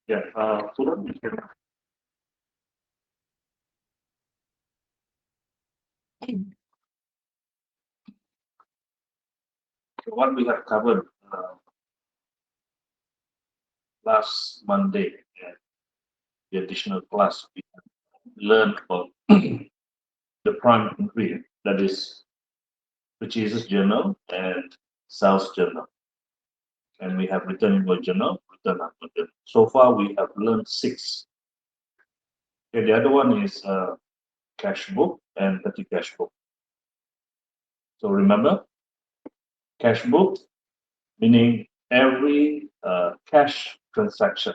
Yeah, Suran, you can. What we have covered last Monday, the additional class, we learned about the prime ingredient, that is purchases journal and sales journal. And we have return inward journal, return outward journal. So far, we have learned six. Okay, the other one is cash book and petty cash book. So remember, cash book meaning every cash transaction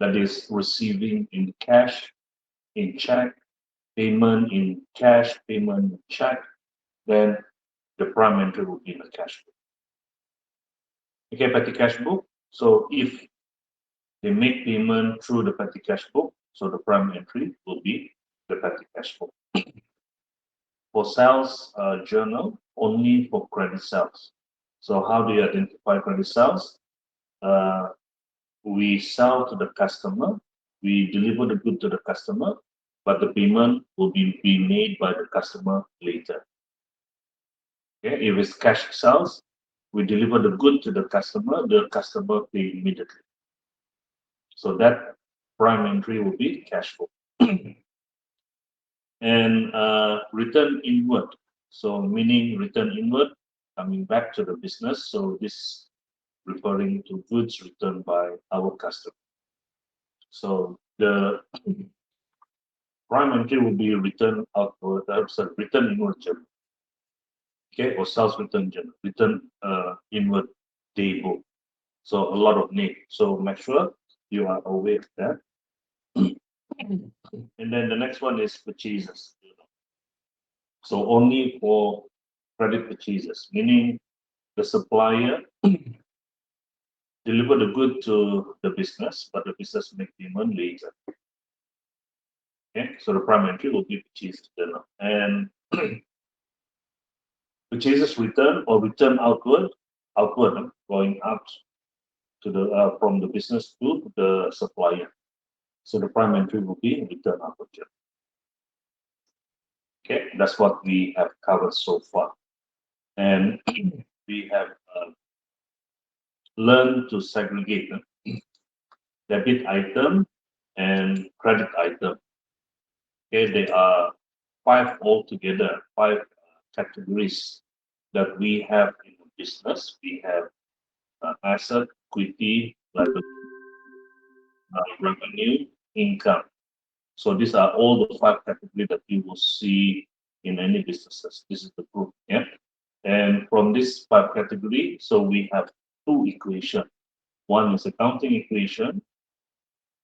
that is receiving in cash, in check, payment in cash, payment in check, then the prime entry will be in the cash book. Okay, petty cash book. So if they make payment through the petty cash book, so the prime entry will be the petty cash book. For sales journal, only for credit sales. So how do you identify credit sales? Uh, we sell to the customer, we deliver the good to the customer, but the payment will be made by the customer later. Okay? If it's cash sales, we deliver the good to the customer pay immediately. So that prime entry will be cash flow. And return inward. So meaning return inward, coming back to the business. So this referring to goods returned by our customer. So the prime entry will be return outward, sorry, return inward journal. Okay, or sales return journal, return inward table. So a lot of name. So make sure you are aware of that. And then the next one is purchases. So only for credit purchases, meaning the supplier deliver the good to the business, but the business make payment later. Okay, so the prime entry will be purchased journal. And purchases return or return outward, going out to the from the business to the supplier. So the prime entry will be return outward journal. Okay, that's what we have covered so far, and we have learned to segregate debit item and credit item. Okay, there are five altogether, five categories that we have in the business. We have asset, equity, liability, revenue, income. So these are all the five categories that you will see in any businesses. This is the group, yeah. And from this five category, so we have two equation. One is accounting equation,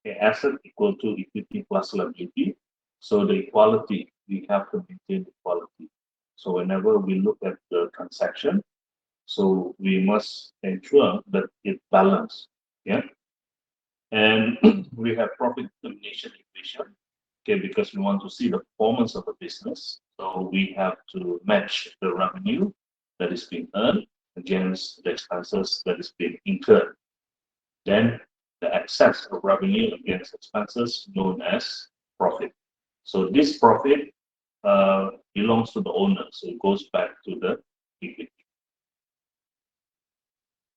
okay, asset equal to equity plus liability. So the equality, we have to maintain equality. So whenever we look at the transaction, so we must ensure that it balance, yeah. And we have profit determination equation, okay, because we want to see the performance of the business. So we have to match the revenue that is being earned against the expenses that is being incurred. Then the excess of revenue against expenses known as profit. So this profit belongs to the owner, so it goes back to the equity.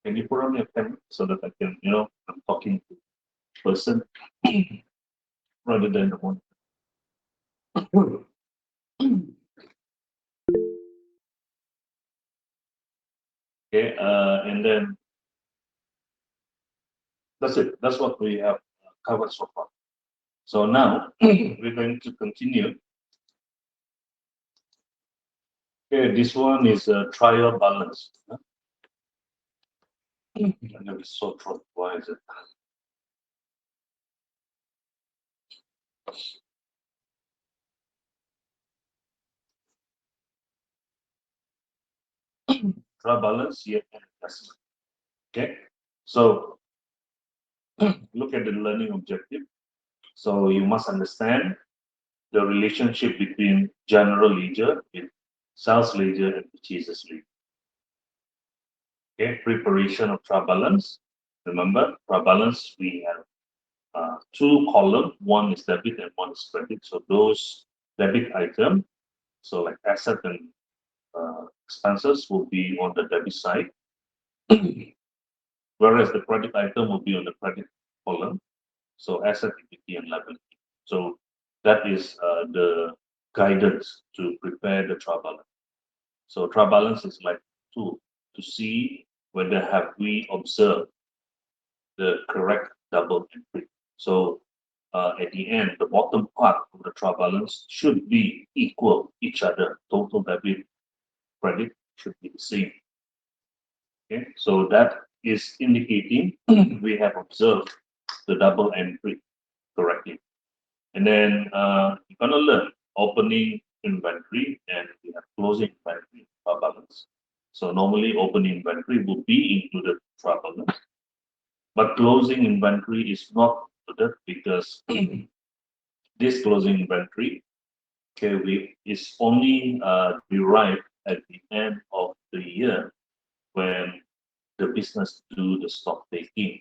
Can you put on your pen so that I can, I'm talking to person rather than the one. Okay, and then that's it. That's what we have covered so far. So now we're going to continue. Okay, this one is a trial balance. I'm gonna be so throat. Why is it? Trial balance here and assessment. Okay, so look at the learning objective. So you must understand the relationship between general ledger with sales ledger and purchases ledger. Okay, preparation of trial balance. Remember, trial balance we have two columns. One is debit and one is credit. So those debit item, so like asset and expenses, will be on the debit side, whereas the credit item will be on the credit column. So asset, equity, and liability. So that is the guidance to prepare the trial balance. So trial balance is like tool to see whether have we observed the correct double entry. So at the end, the bottom part of the trial balance should be equal each other. Total debit, credit should be the same. Okay, so that is indicating we have observed the double entry correctly. And then you're gonna learn opening inventory and we have closing inventory trial balance. So normally opening inventory will be included trial balance, but closing inventory is not included because this closing inventory, okay, is only derived at the end of the year when the business do the stock taking.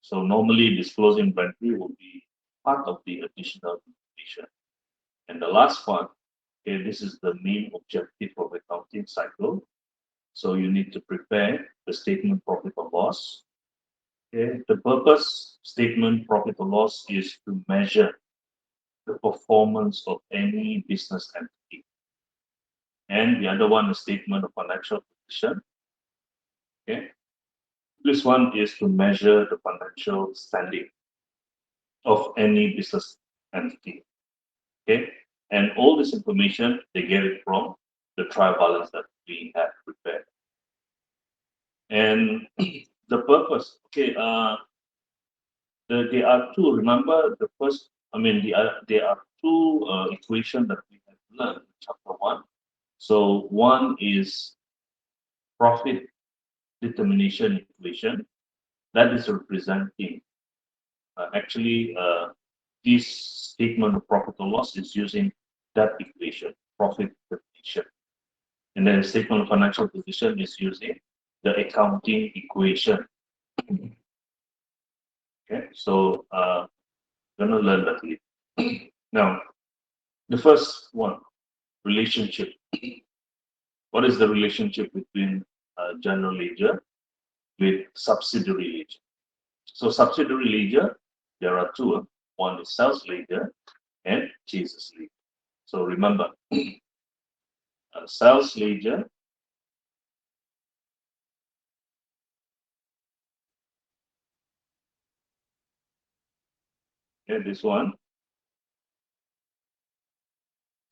So normally this closing inventory will be part of the additional information. And the last part, okay, this is the main objective of accounting cycle. So you need to prepare the statement profit or loss. Okay, the purpose statement profit or loss is to measure the performance of any business entity. And the other one is statement of financial position. Okay, this one is to measure the financial standing of any business entity. Okay, and all this information they get it from the trial balance that we have prepared. And the purpose, okay, there are two. Remember the first, I mean, there are two equations that we have learned in chapter one. So one is profit determination equation that is representing actually this statement of profit or loss is using that equation, profit determination. And then statement of financial position is using the accounting equation. Okay, so gonna learn that later. Now, the first one, relationship. What is the relationship between general ledger with subsidiary ledger? So subsidiary ledger, there are two. One is sales ledger and purchases ledger. So remember, sales ledger and this one,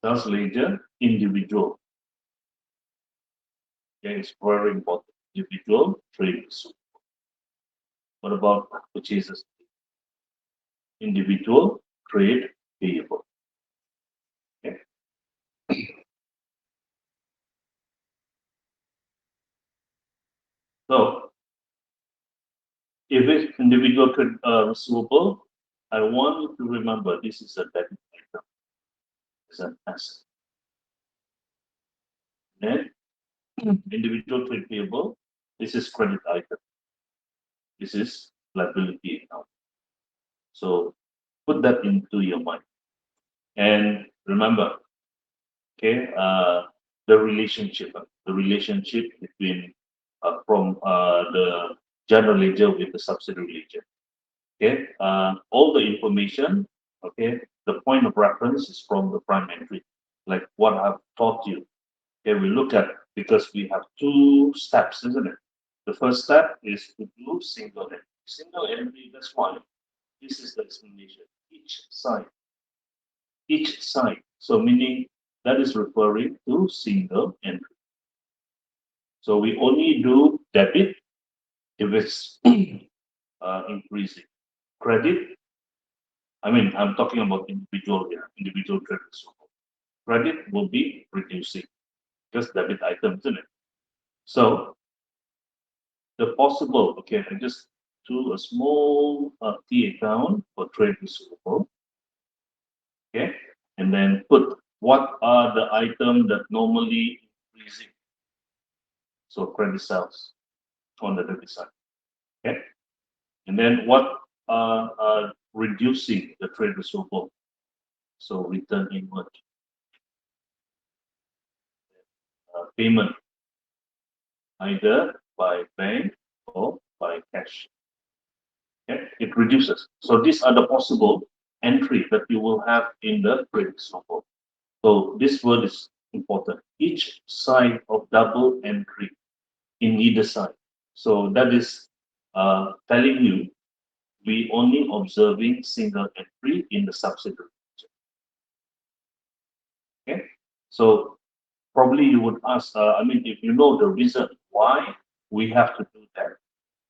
sales ledger individual. Okay, it's very important. Individual trade receipt. What about purchases? Individual trade payable. Okay. So if it's individual trade receivable, I want you to remember this is a debit item. It's an asset. Then individual trade payable, this is credit item. This is liability account. So put that into your mind. And remember, okay, the relationship between from the general ledger with the subsidiary ledger. Okay, all the information, okay, the point of reference is from the prime entry, like what I've taught you. Okay, we look at, because we have two steps, isn't it? The first step is to do single entry. Single entry, that's why this is the explanation. Each side. So meaning that is referring to single entry. So we only do debit if it's increasing. Credit, I mean, I'm talking about individual here, individual credit. So credit will be reducing, just debit items, isn't it? So the possible, okay, I just do a small T account for trade receivable, okay, and then put what are the items that normally increasing. So credit sales on the debit side, okay, and then what reducing the trade receivable. So return inward. Payment either by bank or by cash. Okay? It reduces. So these are the possible entry that you will have in the trade receivable. So this word is important. Each side of double entry in either side. So that is telling you we only observing single entry in the subsidiary. Okay. So probably you would ask, if you know the reason why we have to do that,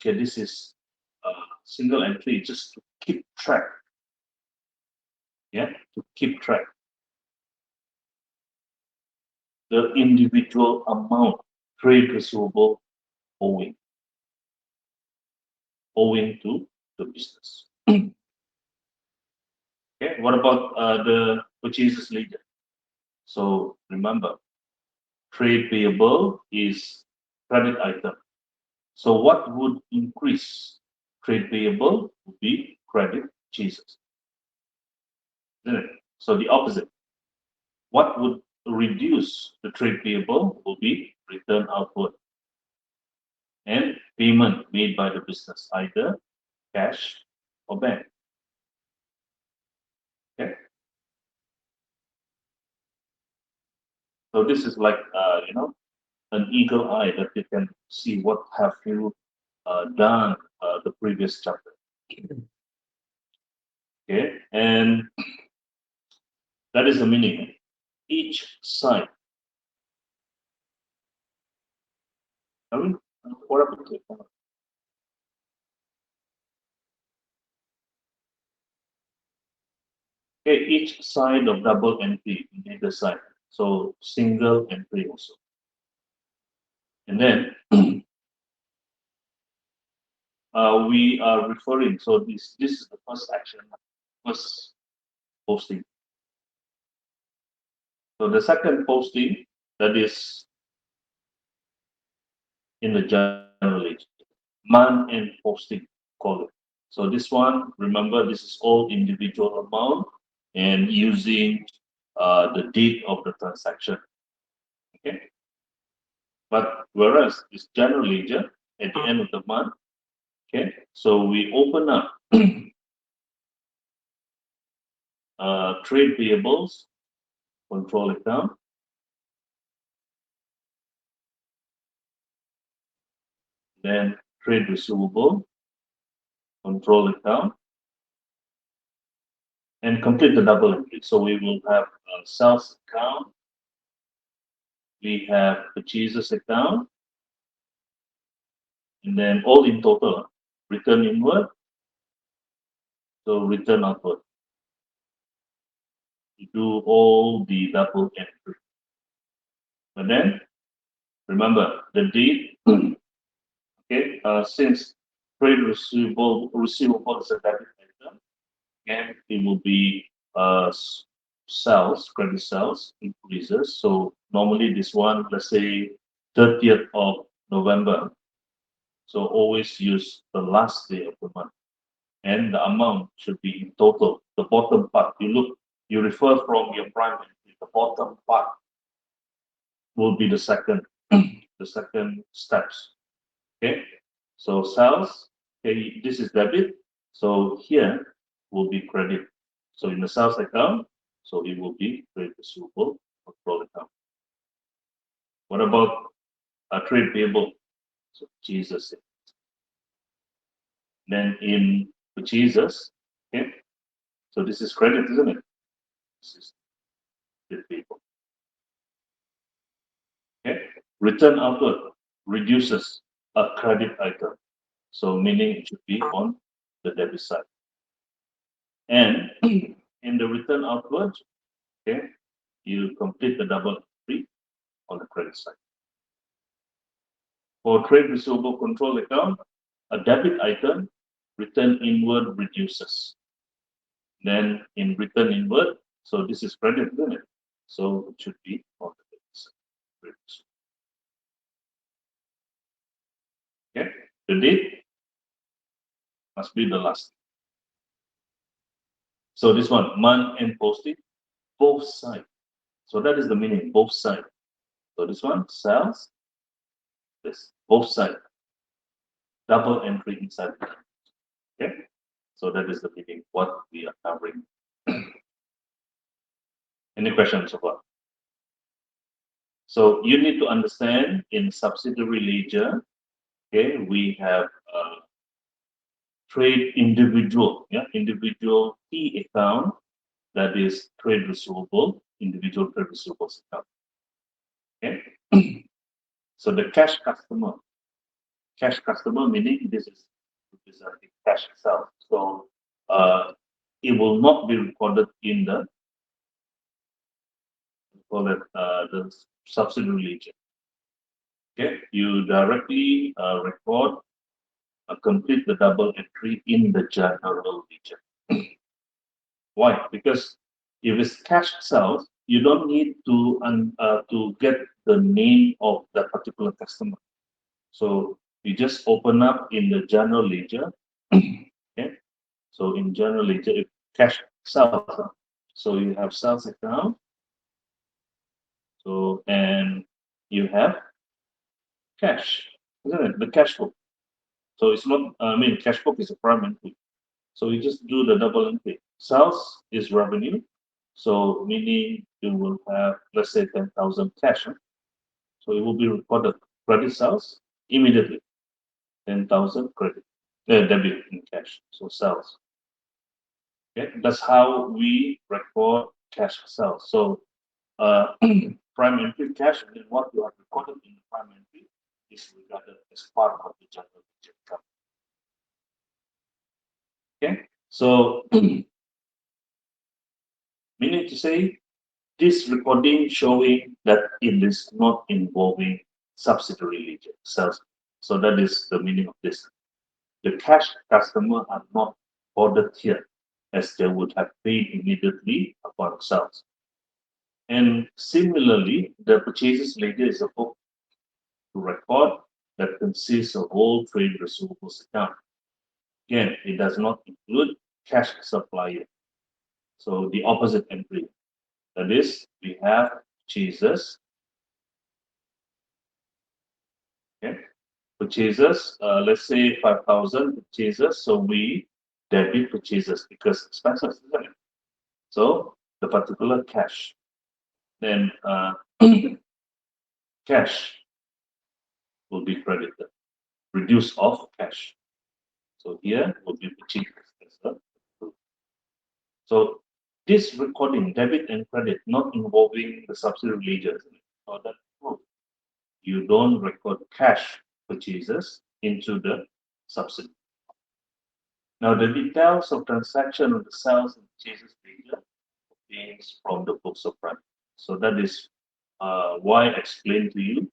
okay, this is single entry just to keep track. Yeah, to keep track the individual amount trade receivable owing to the business. Okay, what about the purchases ledger? So remember, trade payable is credit item. So what would increase trade payable would be credit purchases, isn't it? So the opposite. What would reduce the trade payable will be return outward and payment made by the business, either cash or bank. Okay. So this is like an eagle eye that you can see what have you done the previous chapter. Okay, and that is the meaning. Each side. I mean, what about it? Okay, each side of double entry in either side. So single entry also. And then we are referring. So this is the first action, first posting. So the second posting that is in the journal ledger, month-end posting, call it. So this one, remember, this is all individual amount and using the date of the transaction. Okay. But whereas this general ledger at the end of the month, okay, so we open up trade payables, control account, then trade receivable, control account, and complete the double entry. So we will have sales account, we have purchases account, and then all in total, return inward, so return outward. You do all the double entry. But then remember the date, okay, since trade receivable is a debit item, and it will be sales, credit sales increases. So normally this one, let's say 30th of November. So always use the last day of the month. And the amount should be in total. The bottom part, you refer from your prime entry, the bottom part will be the second, the second steps. Okay. So sales, okay, this is debit. So here will be credit. So in the sales account, so it will be trade receivable control account. What about a trade payable? So Jesus. Then in purchases, okay. So this is credit, isn't it? This is trade payable. Okay. Return outward reduces a credit item. So meaning it should be on the debit side. And in the return outward, okay, you complete the double entry on the credit side. For trade receivable control account, a debit item, return inward reduces. Then in return inward, so this is credit, isn't it? So it should be on the debit side. Okay, the date must be the last. So this one, month end posting, both sides. So that is the meaning, both sides. So this one, sales, this, both sides, double entry inside. Okay. So that is the meaning, what we are covering. Any questions so far? So you need to understand in subsidiary ledger, okay, we have trade individual, yeah, individual key account, that is trade receivable, individual trade receivables account. Okay. So the cash customer meaning this is representing cash itself. So it will not be recorded in the call it the subsidiary ledger. Okay, you directly record complete the double entry in the general ledger. Why? Because if it's cash sales, you don't need to get the name of that particular customer. So you just open up in the general ledger. Okay. So in general ledger, if cash sales, so you have sales account. So and you have cash, isn't it? The cash book. So it's not. I mean, cash book is a prime entry. So you just do the double entry. Sales is revenue. So meaning you will have, let's say, 10,000 cash. Huh? So it will be recorded credit sales immediately. 10,000 credit, debit in cash. So sales. Okay, that's how we record cash sales. So prime entry cash, and then what you have recorded in the prime entry is regarded as part of the general ledger account. Okay, so meaning to say this recording showing that it is not involving subsidiary ledger sales. So that is the meaning of this. The cash customer are not ordered here as they would have paid immediately upon sales. And similarly, the purchases ledger is a book to record that consists of all trade receivables account. Again, it does not include cash supplier. So the opposite entry. That is, we have purchases. Okay. Purchases, let's say 5,000 purchases. So we debit purchases because expenses, isn't it? So the particular cash. Then cash will be credited, reduce of cash. So here will be purchases. So this recording, debit and credit, not involving the subsidiary ledger. So that you don't record cash purchases into the subsidiary. Now the details of transaction of the sales and purchases ledger obtains from the books of record. So that is why I explained to you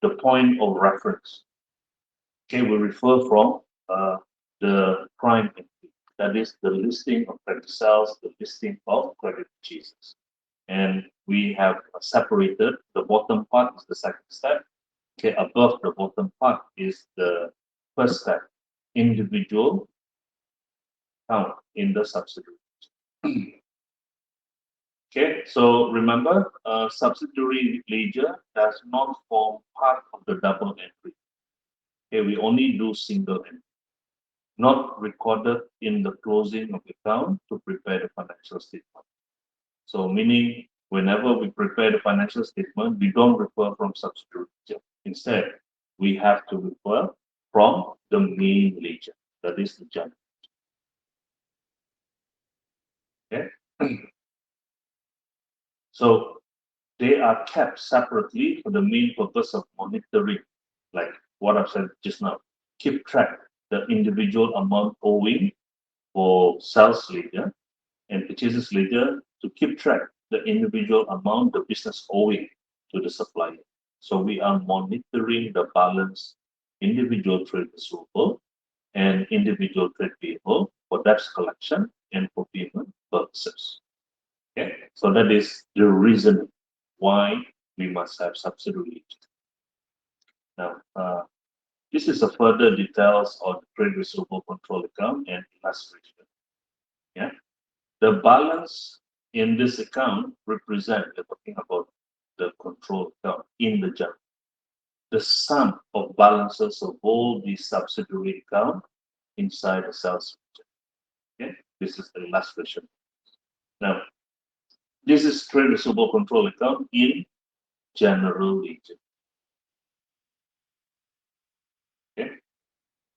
the point of reference. Okay, we refer from the prime entry. That is the listing of credit sales, the listing of credit purchases. And we have separated the bottom part is the second step. Okay, above the bottom part is the first step, individual count in the subsidiary. Okay, so remember, subsidiary ledger does not form part of the double entry. Okay, we only do single entry, not recorded in the closing of the account to prepare the financial statement. So meaning, whenever we prepare the financial statement, we don't refer from subsidiary ledger. Instead, we have to refer from the main ledger, that is the general. Okay. So they are kept separately for the main purpose of monitoring, like what I've said just now. Keep track the individual amount owing for sales ledger and purchases ledger to keep track the individual amount the business owing to the supplier. So we are monitoring the balance individual trade receivable and individual trade payable for debt collection and for payment purposes. Okay, so that is the reason why we must have subsidiary. Now, this is a further details of the trade receivable control account and illustration. Yeah. The balance in this account represent, we're talking about the control account in the journal. The sum of balances of all the subsidiary account inside the sales ledger. Okay, this is the illustration. Now, this is trade receivable control account in general ledger. Okay,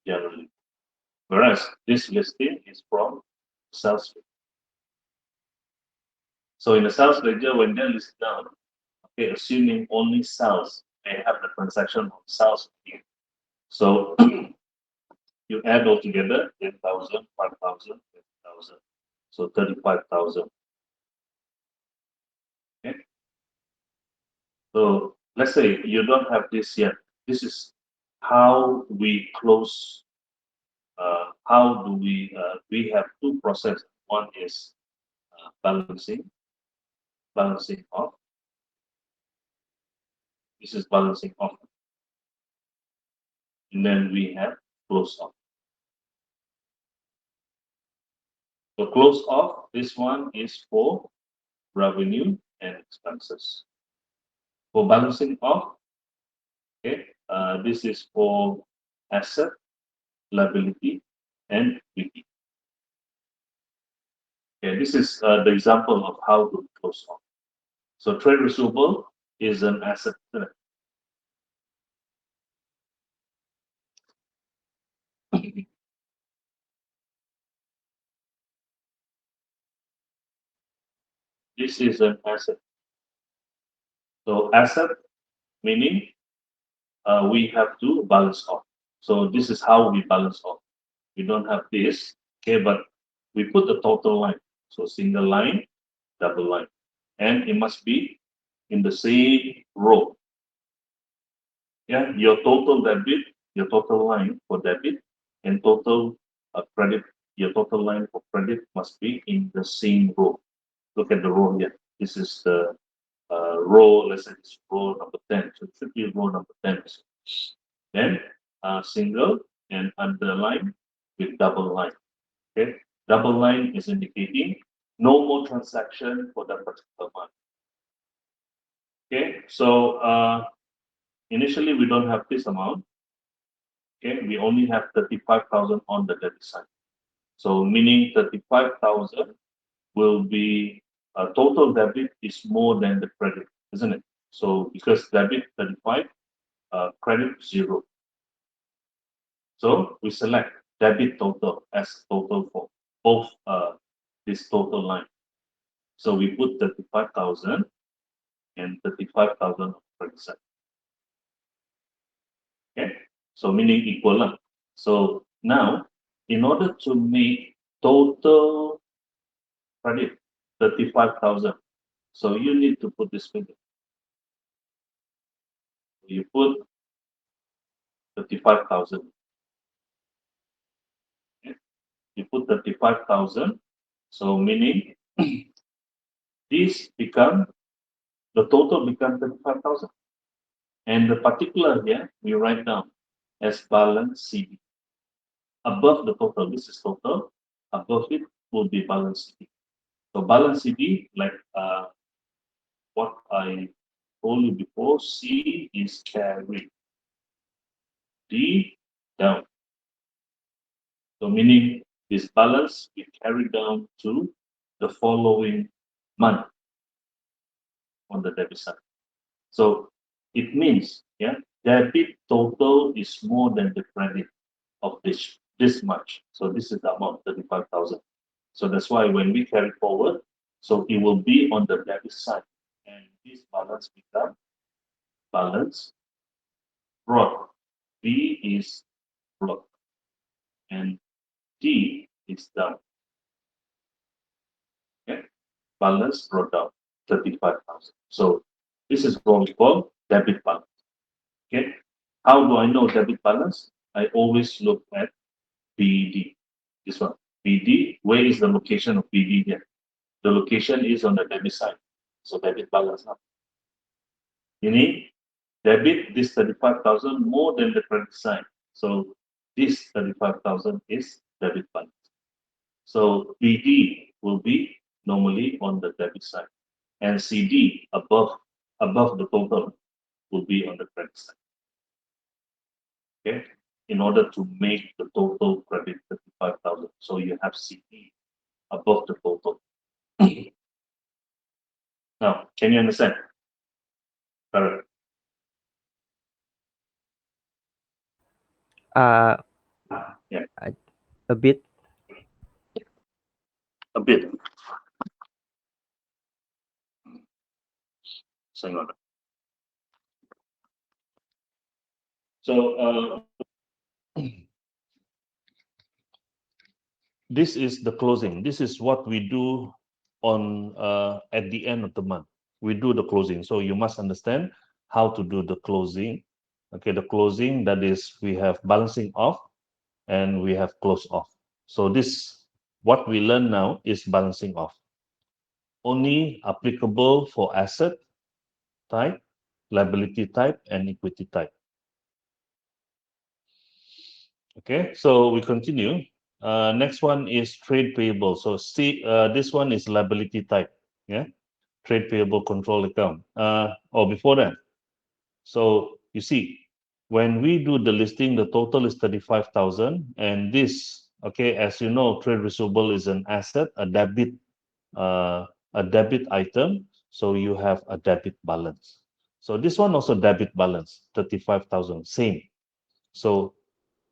generally. Whereas this listing is from sales ledger. So in the sales ledger, when they list down, okay, assuming only sales, they have the transaction on sales. So you add all together 10,000, 5,000, 10,000. So 35,000. Okay. So let's say you don't have this yet. This is how we close. How do we have two processes. One is balancing off. This is balancing off. And then we have close off. So close off, this one is for revenue and expenses. For balancing off, okay, this is for asset, liability, and equity. Okay, this is the example of how to close off. So trade receivable is an asset. This is an asset. So asset meaning we have to balance off. So this is how we balance off. We don't have this, okay, but we put the total line. So single line, double line, and it must be in the same row. Yeah, your total debit, your total line for debit, and total credit, your total line for credit must be in the same row. Look at the row here. This is the row, let's say it's row number 10. So it should be row number 10. Then single and underline with double line. Okay, double line is indicating no more transaction for that particular month. Okay, so initially we don't have this amount. Okay, we only have 35,000 on the debit side. So meaning 35,000 will be total debit is more than the credit, isn't it? So because debit 35, credit 0. So we select debit total as total for both this total line. So we put 35,000 and 35,000 credit side. Okay, so meaning equivalent. So now, in order to make total credit 35,000, so you need to put this figure. You put 35,000. Okay. You put 35,000. So meaning this become the total become 35,000. And the particular here we write down as balance CD. Above the total, this is total. Above it will be balance CD. So balance CD, like what I told you before, C is carried, D down. So meaning this balance we carry down to the following month on the debit side. So it means, yeah, debit total is more than the credit of this much. So this is the amount, 35,000. So that's why when we carry forward, so it will be on the debit side, and this balance become balance brought. B is brought, and D is down. Okay, balance brought down 35,000. So this is what we call debit balance. Okay, how do I know debit balance? I always look at BD. This one, BD. Where is the location of BD here? The location is on the debit side. So debit balance now. Meaning debit this 35,000 more than the credit side. So this 35,000 is debit balance. So BD will be normally on the debit side, and CD above the total will be on the credit side. Okay, in order to make the total credit 35,000, so you have CD above the total. Now, can you understand? Correct. Uh, Yeah, a, a bit. a bit. Hang on. So this is the closing. This is what we do on at the end of the month. We do the closing. So you must understand how to do the closing. Okay, the closing, that is, we have balancing off and we have close off. So this, what we learn now is balancing off. Only applicable for asset type, liability type, and equity type. Okay, so we continue. Next one is trade payable. So see, this one is liability type. Yeah, trade payable control account. Or before that. So you see, when we do the listing, the total is 35,000, and this, okay, as you know, trade receivable is an asset, uh, a debit item. So you have a debit balance. So this one also debit balance, 35,000, same. So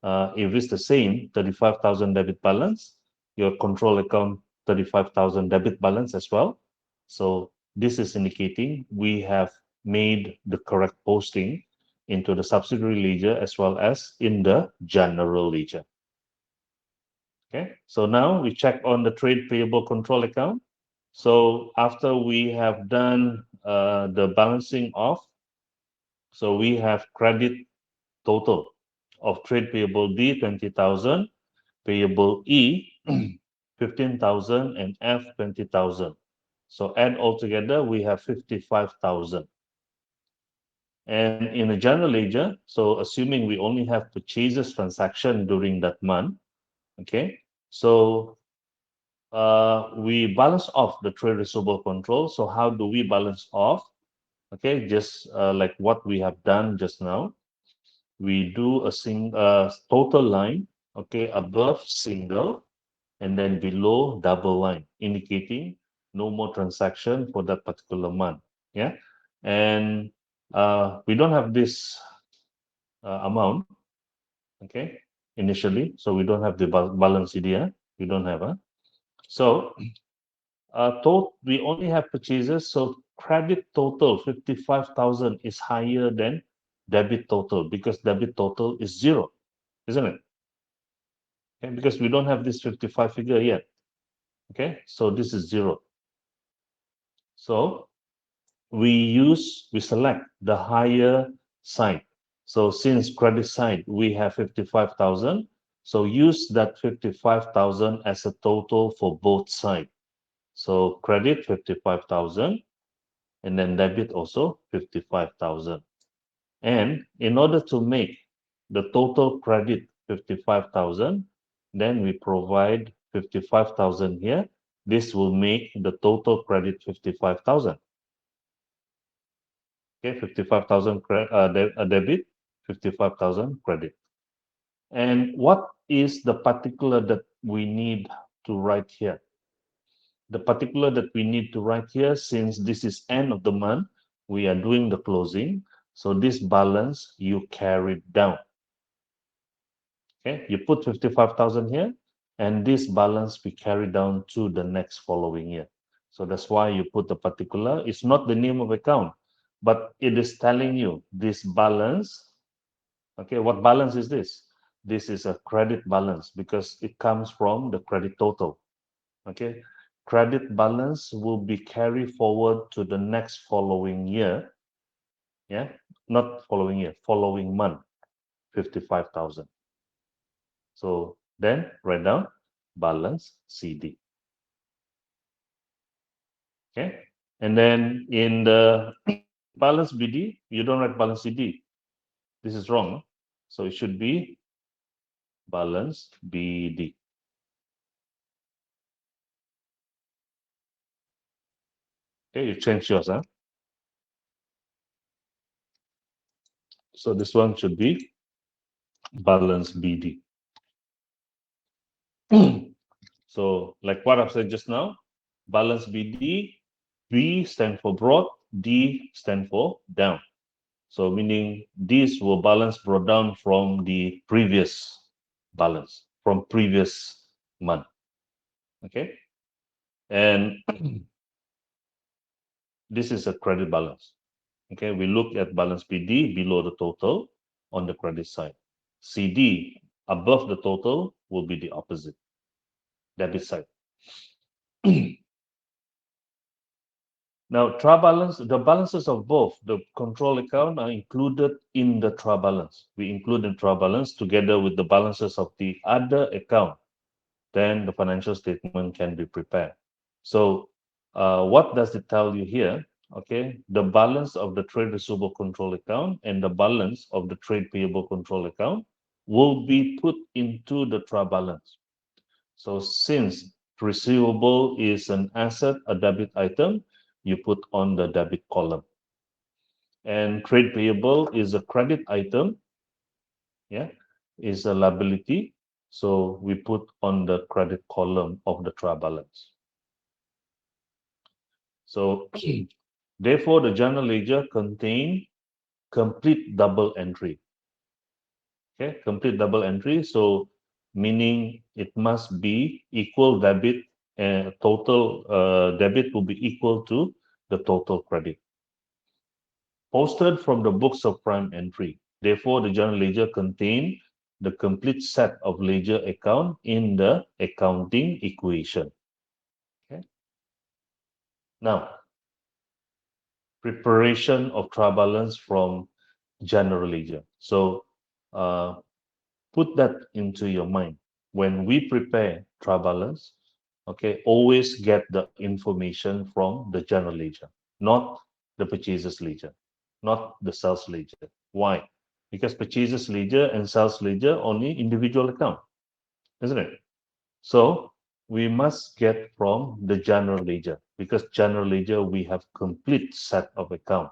if it's the same 35,000 debit balance, your control account 35,000 debit balance as well. So this is indicating we have made the correct posting into the subsidiary ledger as well as in the general ledger. Okay, so now we check on the trade payable control account. So after we have done the balancing off, so we have credit total of trade payable D 20,000, payable E 15,000, and F 20,000. So add all together, we have 55,000. And in a general ledger, so assuming we only have purchases transaction during that month, okay, so we balance off the trade receivable control. So how do we balance off? Okay, just like what we have done just now, we do a total line, okay, above single and then below double line, indicating no more transaction for that particular month. Yeah, and we don't have this amount, okay, initially, so we don't have the balance idea. We don't have a. So we only have purchases, so credit total 55,000 is higher than debit total because debit total is zero, isn't it? Okay, because we don't have this 55 figure yet. Okay, so this is zero. So we select the higher side. So since credit side we have 55,000, so use that 55,000 as a total for both sides. So credit 55,000 and then debit also 55,000. And in order to make the total credit 55,000, then we provide 55,000 here. This will make the total credit 55,000. Okay, 55,000 debit, 55,000 credit. And what is the particular that we need to write here? The particular that we need to write here, since this is end of the month, we are doing the closing. So this balance you carry down. Okay, you put 55,000 here, and this balance we carry down to the next following year. So that's why you put the particular. It's not the name of account, but it is telling you this balance. Okay, what balance is this? This is a credit balance because it comes from the credit total. Okay, credit balance will be carried forward to the next following year. Yeah, not following year, following month, 55,000. So then write down balance CD. Okay, and then in the balance BD, you don't write balance CD. This is wrong. So it should be balance BD. Okay, you change yours, huh? So this one should be balance BD. So like what I've said just now, balance BD, B stand for broad, D stand for down. So meaning these were balance brought down from the previous balance, from previous month. Okay. And this is a credit balance. Okay. We look at balance BD below the total on the credit side. CD above the total will be the opposite, debit side. Now, trial balance, the balances of both the control account are included in the trial balance. We include the trial balance together with the balances of the other account. Then the financial statement can be prepared. So, what does it tell you here? Okay, the balance of the trade receivable control account and the balance of the trade payable control account will be put into the trial balance. So since receivable is an asset, a debit item, you put on the debit column. And trade payable is a credit item, yeah, is a liability. So we put on the credit column of the trial balance. So therefore, the journal ledger contain complete double entry. Okay, complete double entry. So meaning it must be equal debit and total debit will be equal to the total credit. Posted from the books of prime entry. Therefore, the journal ledger contain the complete set of ledger account in the accounting equation. Okay. Now, preparation of trial balance from general ledger. So uh, put that into your mind. When we prepare trial balance, okay, always get the information from the general ledger, not the purchases ledger, not the sales ledger. Why? Because purchases ledger and sales ledger only individual account, isn't it? So we must get from the general ledger because general ledger we have complete set of account,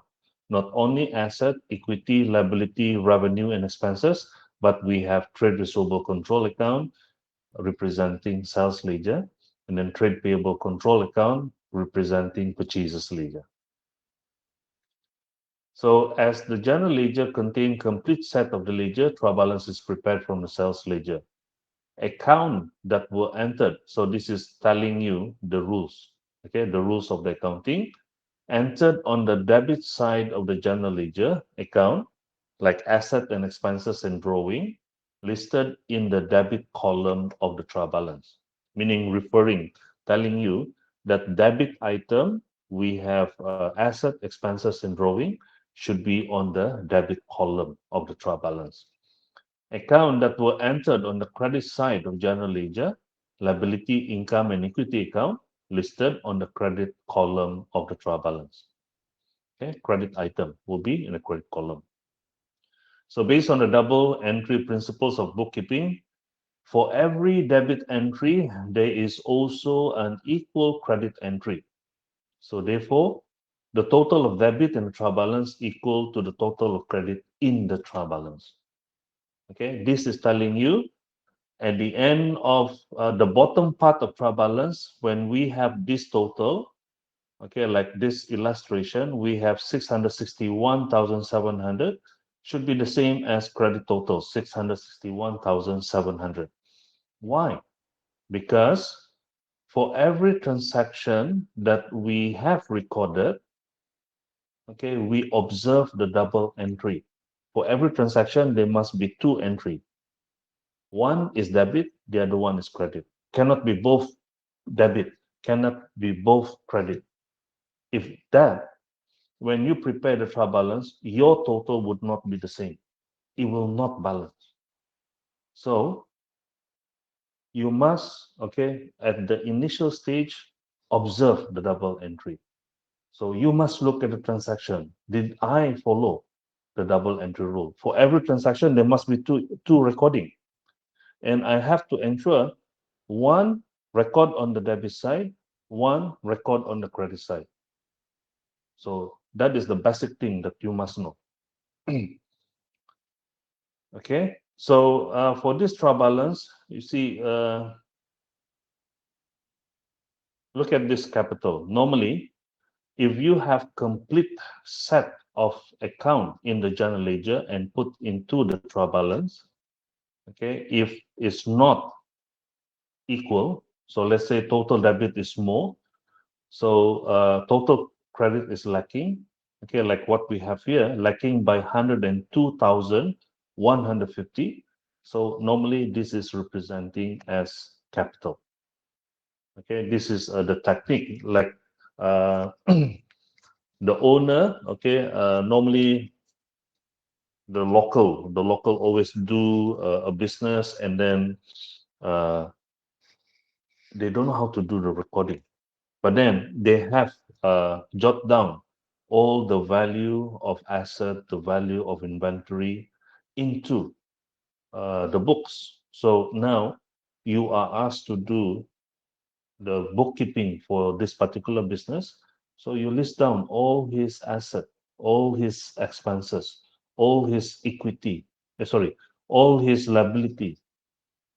not only asset, equity, liability, revenue, and expenses, but we have trade receivable control account representing sales ledger, and then trade payable control account representing purchases ledger. So as the general ledger contain complete set of the ledger, trial balance is prepared from the sales ledger. Account that were entered. So this is telling you the rules, okay, the rules of the accounting entered on the debit side of the general ledger account, like asset and expenses and drawing, listed in the debit column of the trial balance, meaning referring, telling you that debit item we have asset, expenses, and drawing should be on the debit column of the trial balance. Account that were entered on the credit side of general ledger, liability, income, and equity account listed on the credit column of the trial balance. Okay, credit item will be in the credit column. So based on the double entry principles of bookkeeping, for every debit entry, there is also an equal credit entry. So therefore, the total of debit and the trial balance equal to the total of credit in the trial balance. Okay, this is telling you at the end of the bottom part of trial balance, when we have this total, okay, like this illustration, we have 661,700 should be the same as credit total, 661,700. Why? Because for every transaction that we have recorded, okay, we observe the double entry. For every transaction, there must be two entry. One is debit, the other one is credit. Cannot be both debit, cannot be both credit. If that, when you prepare the trial balance, your total would not be the same. It will not balance. So you must, okay, at the initial stage, observe the double entry. So you must look at the transaction. Did I follow the double entry rule? For every transaction, there must be two recording. And I have to ensure one record on the debit side, one record on the credit side. So that is the basic thing that you must know. Okay, so for this trial balance, you see, look at this capital. Normally, if you have complete set of account in the general ledger and put into the trial balance, okay, if it's not equal, so let's say total debit is more, so total credit is lacking, okay, like what we have here, lacking by 102,150. So normally this is representing as capital. Okay, this is the technique, like the owner, okay, normally the local always do a business, and then uh, they don't know how to do the recording, but then they have jot down all the value of asset, the value of inventory into the books. So now you are asked to do the bookkeeping for this particular business. So you list down all his asset, all his expenses, all his equity, sorry, all his liability,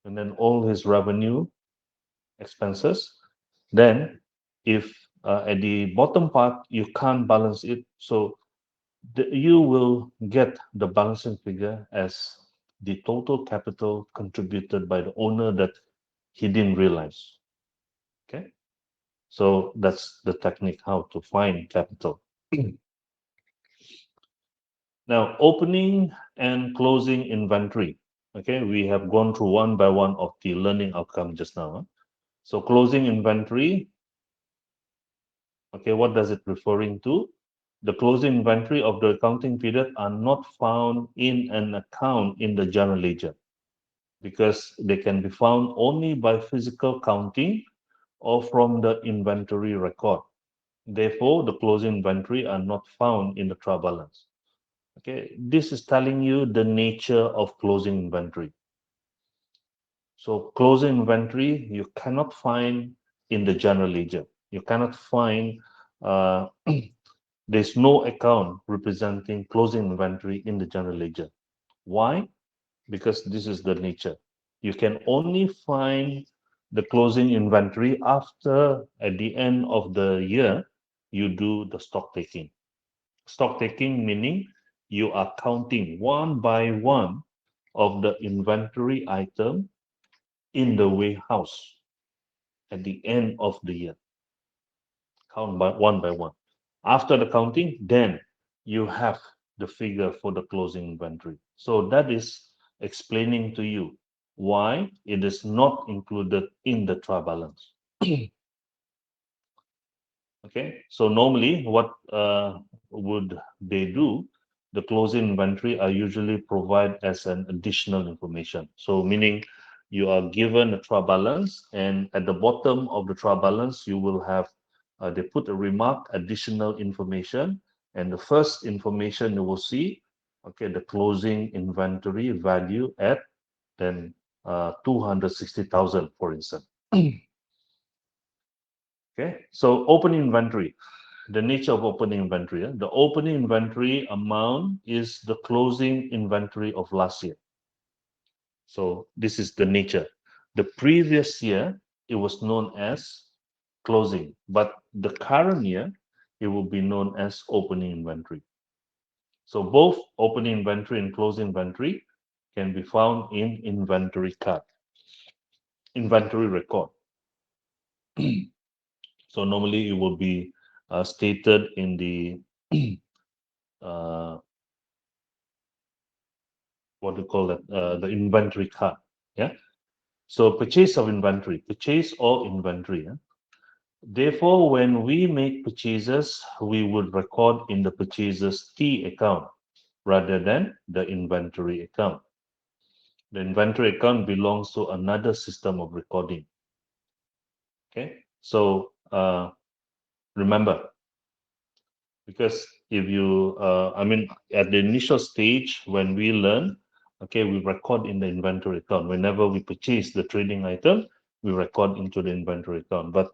and then all his revenue, expenses. Then, if at the bottom part you can't balance it, so you will get the balancing figure as the total capital contributed by the owner that he didn't realize. Okay, so that's the technique how to find capital. Now, opening and closing inventory. Okay, we have gone through one by one of the learning outcome just now. So closing inventory. Okay, what does it referring to? The closing inventory of the accounting period are not found in an account in the general ledger because they can be found only by physical counting or from the inventory record. Therefore, the closing inventory are not found in the trial balance. Okay, this is telling you the nature of closing inventory. So closing inventory you cannot find in the general ledger. You cannot find uh, there's no account representing closing inventory in the general ledger. Why? Because this is the nature. You can only find the closing inventory after, at the end of the year, you do the stock taking. Stock taking meaning you are counting one by one of the inventory item in the warehouse at the end of the year. Count by one. After the counting, then you have the figure for the closing inventory. So that is explaining to you why it is not included in the trial balance. Okay, so normally what would they do? The closing inventory are usually provide as an additional information. So meaning you are given a trial balance, and at the bottom of the trial balance, you will have they put a remark, additional information, and the first information you will see, okay, the closing inventory value at then 260,000, for instance. Okay, so opening inventory, the nature of opening inventory. The opening inventory amount is the closing inventory of last year. So this is the nature. The previous year, it was known as closing, but the current year, it will be known as opening inventory. So both opening inventory and closing inventory can be found in inventory card, inventory record. So normally it will be stated in the uh, what do you call that? The inventory card. Yeah. So purchase or inventory. Yeah? Therefore, when we make purchases, we would record in the purchases T account rather than the inventory account. The inventory account belongs to another system of recording. Okay. So remember, because if you I mean at the initial stage when we learn, okay, we record in the inventory account. Whenever we purchase the trading item, we record into the inventory account, but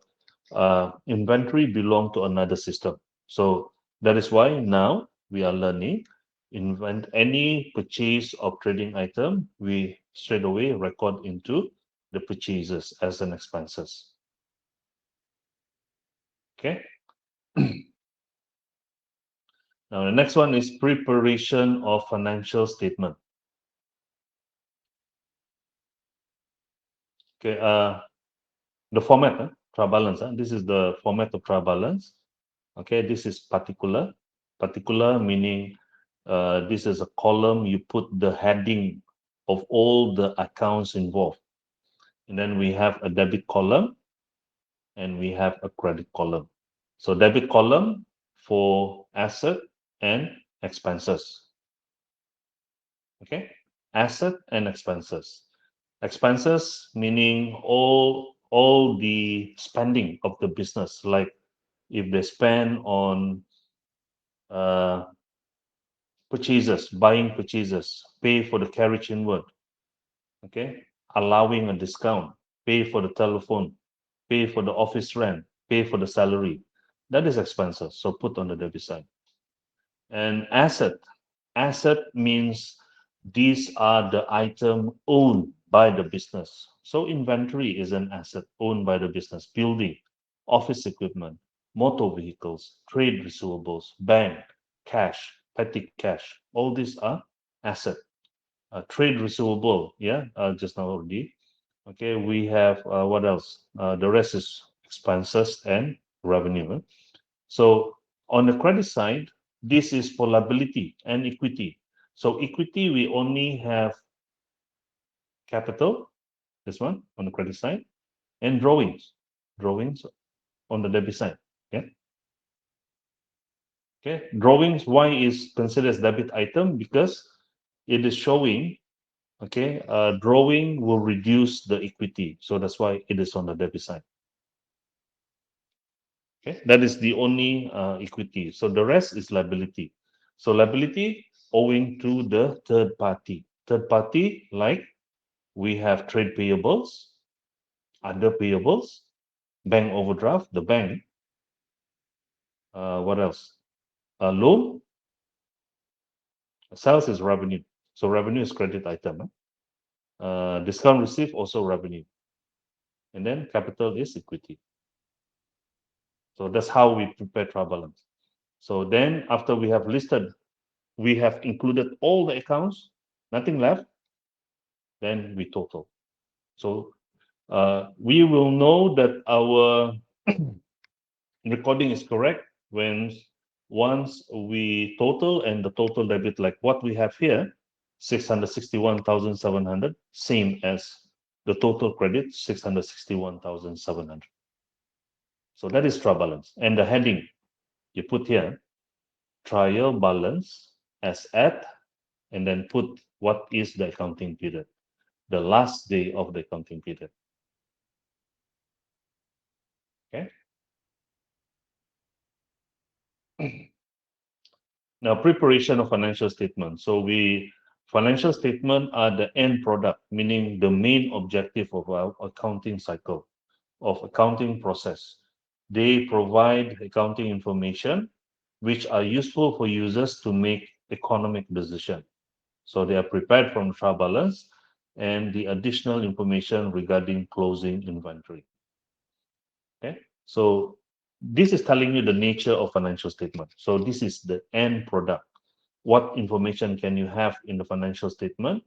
inventory belong to another system. So That is why now we are learning invent any purchase of trading item, we straight away record into the purchases as an expenses. Okay. Now the next one is preparation of financial statement. Okay, the format, trial balance. This is the format of trial balance. Okay, this is particular. Particular meaning this is a column, you put the heading of all the accounts involved. And then we have a debit column and we have a credit column. So debit column for asset and expenses. Okay, asset and expenses. Expenses meaning all the spending of the business, like if they spend on purchases, buying purchases, pay for the carriage inward, okay, allowing a discount, pay for the telephone, pay for the office rent, pay for the salary. That is expenses. So put on the debit side. And asset means these are the item owned by the business. So inventory is an asset owned by the business. Building, office equipment, motor vehicles, trade receivables, bank, cash, petty cash. All these are asset. Trade receivable, yeah, just now already. Okay, we have what else? The rest is expenses and revenue. So on the credit side, this is for liability and equity. So equity, we only have capital, this one on the credit side, and drawings on the debit side. Yeah. Okay. Drawings, why is considered as debit item? Because it is showing, okay, drawing will reduce the equity. So that's why it is on the debit side. Okay, that is the only equity. So the rest is liability. So liability owing to the third party. Third party, like we have trade payables, other payables, bank overdraft, the bank. What else? Loan, sales is revenue. So revenue is credit item. Discount received also revenue. And then capital is equity. So that's how we prepare trial balance. So then after we have listed, we have included all the accounts, nothing left, then we total. So we will know that our recording is correct when once we total and the total debit, like what we have here, 661,700, same as the total credit, 661,700. So that is trial balance. And the heading you put here, trial balance as at, and then put what is the accounting period, the last day of the accounting period. Okay. Now, preparation of financial statement. So financial statement are the end product, meaning the main objective of our accounting cycle, of accounting process. They provide accounting information which are useful for users to make economic decision. So they are prepared from trial balance and the additional information regarding closing inventory. Okay, so this is telling you the nature of financial statement. So this is the end product. What information can you have in the financial statement?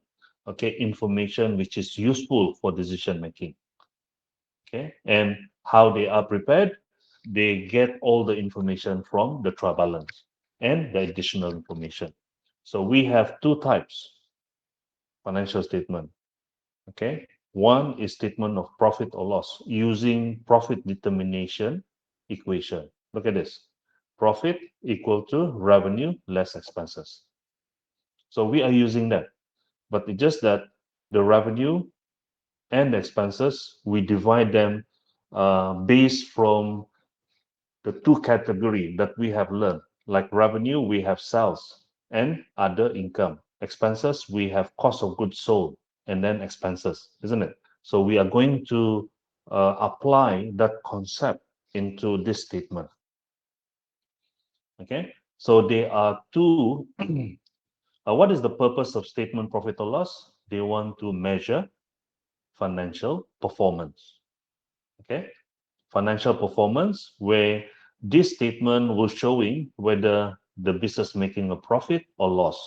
Okay, information which is useful for decision making. Okay, and how they are prepared, they get all the information from the trial balance and the additional information. So we have two types financial statement. Okay, one is statement of profit or loss using profit determination equation. Look at this. Profit equal to revenue less expenses. So we are using that, but it's just that the revenue and the expenses, we divide them based from the two category that we have learned. Like revenue, we have sales and other income. Expenses, we have cost of goods sold and then expenses, isn't it? So we are going to apply that concept into this statement. Okay, So there are two. What is the purpose of statement profit or loss? They want to measure financial performance. Okay, financial performance, where this statement was showing whether the business making a profit or loss.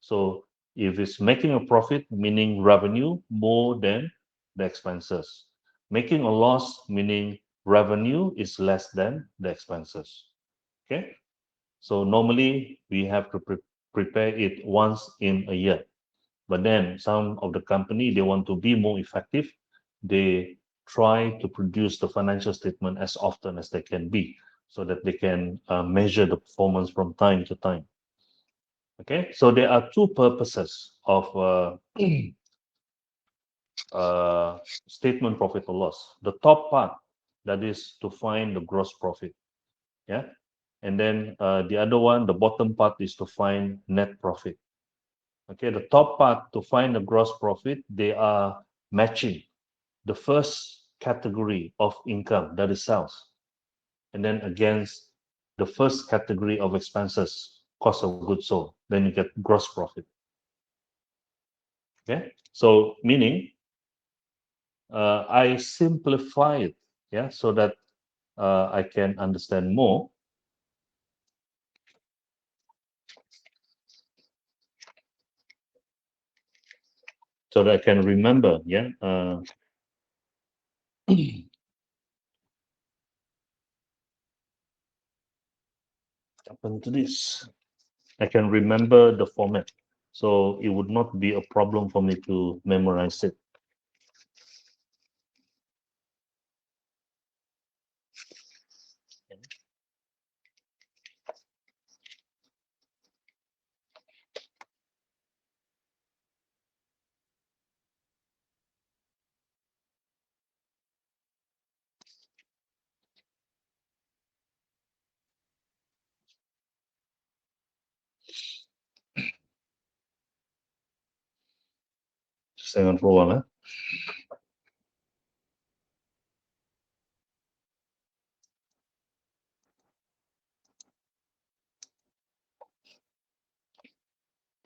So if it's making a profit, meaning revenue more than the expenses. Making a loss, meaning revenue is less than the expenses. Okay. So normally we have to prepare it once in a year. But then some of the company, they want to be more effective. They try to produce the financial statement as often as they can be, so that they can measure the performance from time to time. Okay, so there are two purposes of statement profit or loss. The top part, that is to find the gross profit. Yeah. And then the other one, the bottom part, is to find net profit. Okay, the top part, to find the gross profit, they are matching the first category of income, that is sales, and then against the first category of expenses, cost of goods sold, then you get gross profit. Okay, so meaning I simplify it, yeah, so that I can understand more. So that I can remember, yeah. Happen to this. I can remember the format, so it would not be a problem for me to memorize it. Just hang on for a while, huh?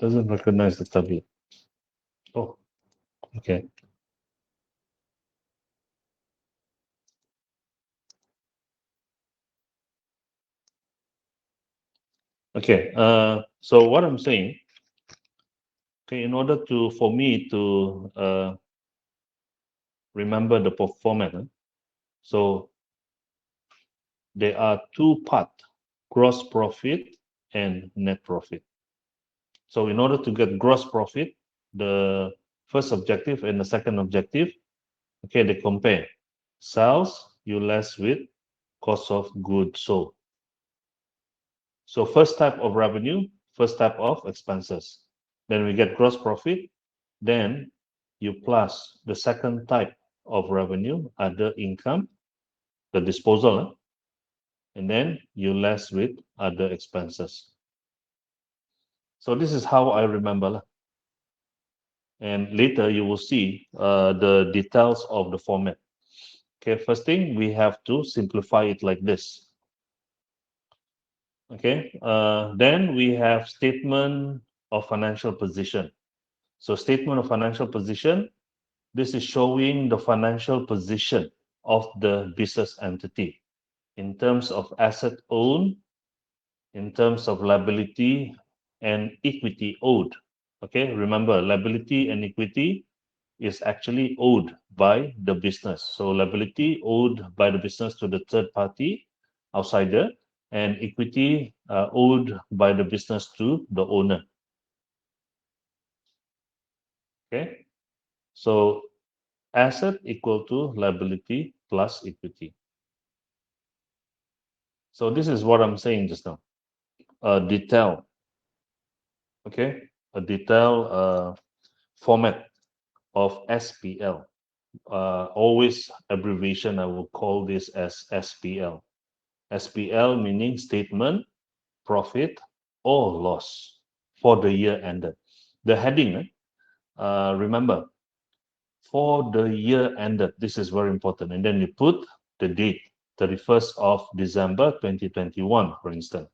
Doesn't recognize the tablet. Oh, okay. Okay. So what I'm saying, okay, in order to for me to remember the format, so there are two parts: gross profit and net profit. So in order to get gross profit, the first objective and the second objective, okay, they compare sales you less with cost of goods sold. So first type of revenue, first type of expenses. Then we get gross profit. Then you plus the second type of revenue, other income, the disposal, and then you less with other expenses. So this is how I remember. And later you will see the details of the format. Okay, first thing, we have to simplify it like this. Okay, then we have statement of financial position. So statement of financial position, this is showing the financial position of the business entity in terms of asset owned, in terms of liability and equity owed. Okay, remember, liability and equity is actually owed by the business. So liability owed by the business to the third party outsider, and equity owed by the business to the owner. Okay, so asset equal to liability plus equity. So this is what I'm saying just now. A detail, okay, a detail format of SPL. Always abbreviation, I will call this as SPL. SPL meaning statement, profit or loss for the year ended. The heading, remember, for the year ended, this is very important. And then you put the date, 31st of December 2021, for instance.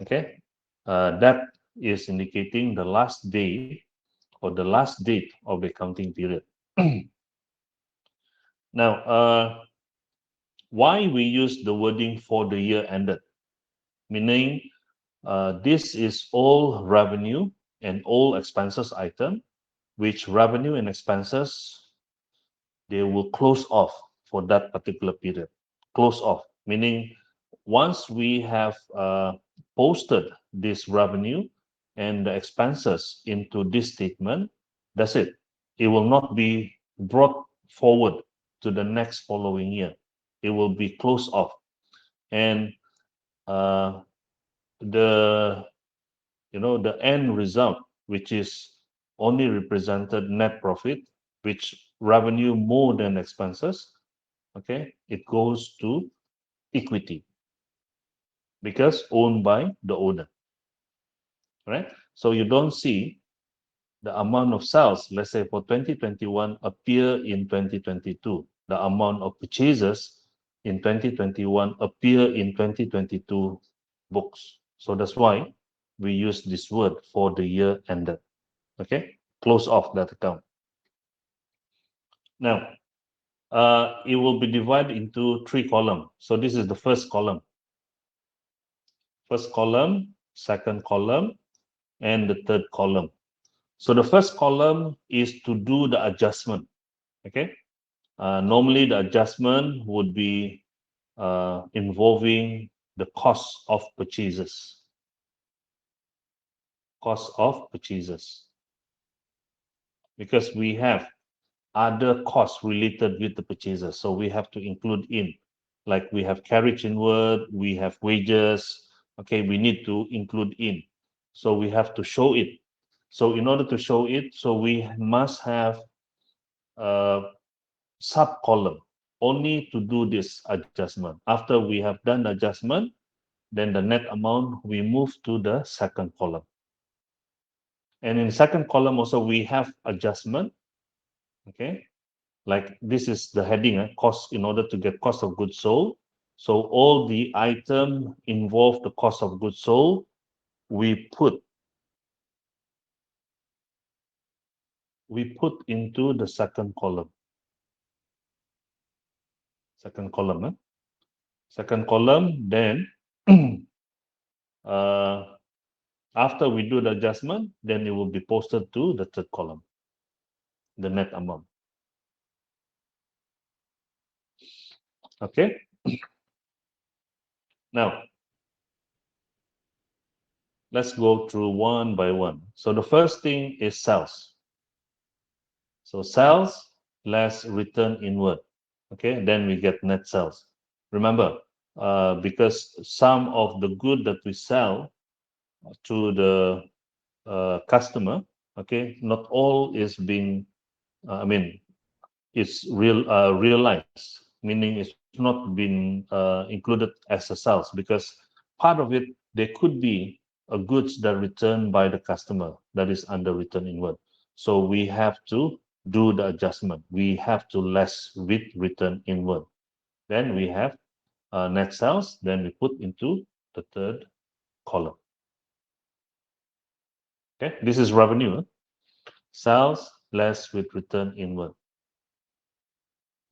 Okay, that is indicating the last day or the last date of the accounting period. Now, why we use the wording for the year ended? Meaning, this is all revenue and all expenses item, which revenue and expenses they will close off for that particular period. Close off, meaning once we have posted this revenue and the expenses into this statement, that's it. It will not be brought forward to the next following year. It will be closed off. And uh, the the end result, which is only represented net profit, which revenue more than expenses, okay, it goes to equity because owned by the owner, right? So you don't see the amount of sales, let's say for 2021, appear in 2022. The amount of purchases in 2021 appear in 2022 books. So that's why we use this word for the year ended. Okay, close off that account. Now, it will be divided into three columns. So this is the first column, second column, and the third column. So the first column is to do the adjustment. Okay, normally the adjustment would be involving the cost of purchases. Cost of purchases, because we have other costs related with the purchases. So we have to include in, like we have carriage inward, we have wages. Okay, we need to include in. So we have to show it. So in order to show it, so we must have a sub column only to do this adjustment. After we have done the adjustment, then the net amount we move to the second column. And in second column also we have adjustment. Okay, like this is the heading, cost, in order to get cost of goods sold. So all the item involve the cost of goods sold, we put into the second column. Second column, second column. Then after we do the adjustment, then it will be posted to the third column, the net amount. Okay. Now let's go through one by one. So the first thing is sales. So sales less return inward. Okay, then we get net sales. Remember, because some of the good that we sell to the customer, okay, not all is being, it's realized, meaning it's not been included as a sales, because part of it there could be a goods that returned by the customer that is under return inward. So we have to do the adjustment. We have to less with return inward. Then we have net sales. Then we put into the third column. Okay, this is revenue. Sales less with return inward.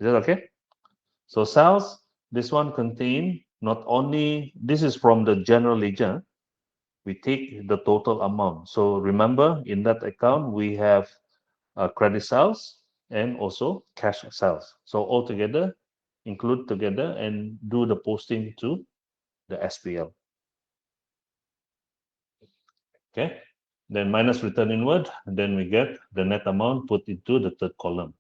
Is that okay? So sales, this one contain not only, this is from the general ledger, we take the total amount. So remember, in that account, we have credit sales and also cash sales. So all together, include together and do the posting to the SPL. Okay. Then minus return inward, and then we get the net amount put into the third column.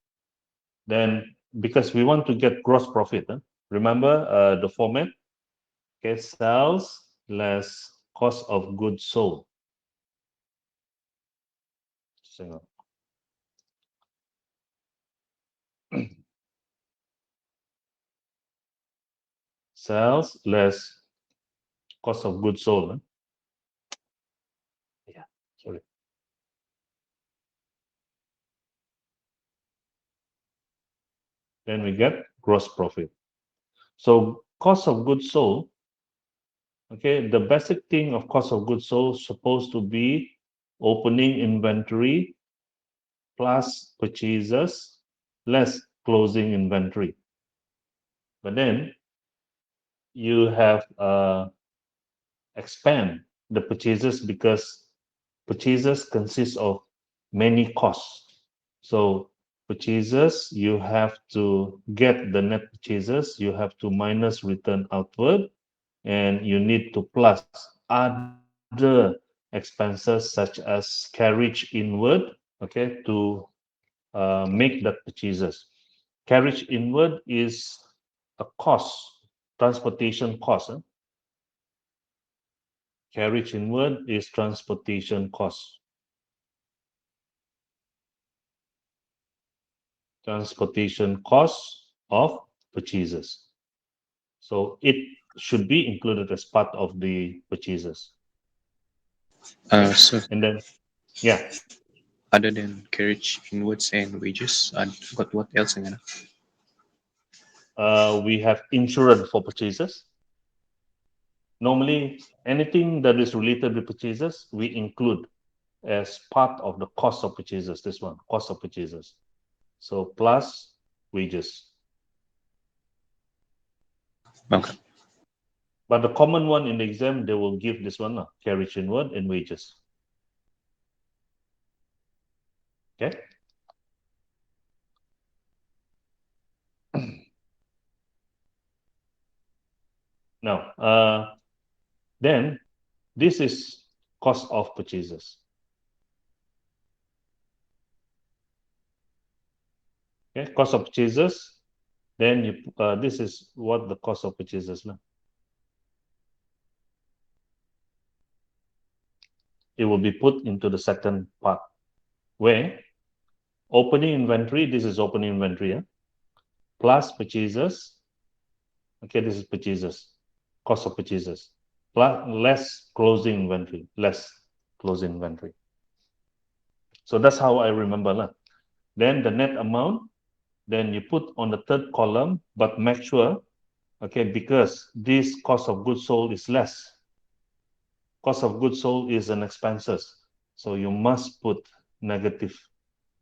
Then because we want to get gross profit, remember the format. Okay, sales less cost of goods sold. So, sales less cost of goods sold. Yeah, sorry. Then we get gross profit. So cost of goods sold Okay, the basic thing of cost of goods sold supposed to be opening inventory plus purchases less closing inventory. But then you have expand the purchases because purchases consist of many costs. So purchases, you have to get the net purchases, you have to minus return outward, and you need to plus other expenses such as carriage inward, okay, to make that purchases. Carriage inward is a cost, transportation cost. Carriage inward is transportation cost. Transportation cost of purchases. So it should be included as part of the purchases. Okay. So And then, yeah, other than carriage inwards and wages, I forgot what else again. we have insurance for purchases. Normally, anything that is related to purchases, we include as part of the cost of purchases. This one, cost of purchases. So plus wages. Okay. But the common one in the exam, they will give this one, carriage inward and wages. Okay. Now, then this is cost of purchases. Okay, cost of purchases. Then you this is what the cost of purchases now. It will be put into the second part where opening inventory. This is opening inventory, plus purchases. Okay, this is purchases, cost of purchases, plus less closing inventory, less closing inventory. So that's how I remember lah. Then the net amount, then you put on the third column, but make sure, okay, because this cost of goods sold is less. Cost of goods sold is an expenses. So you must put negative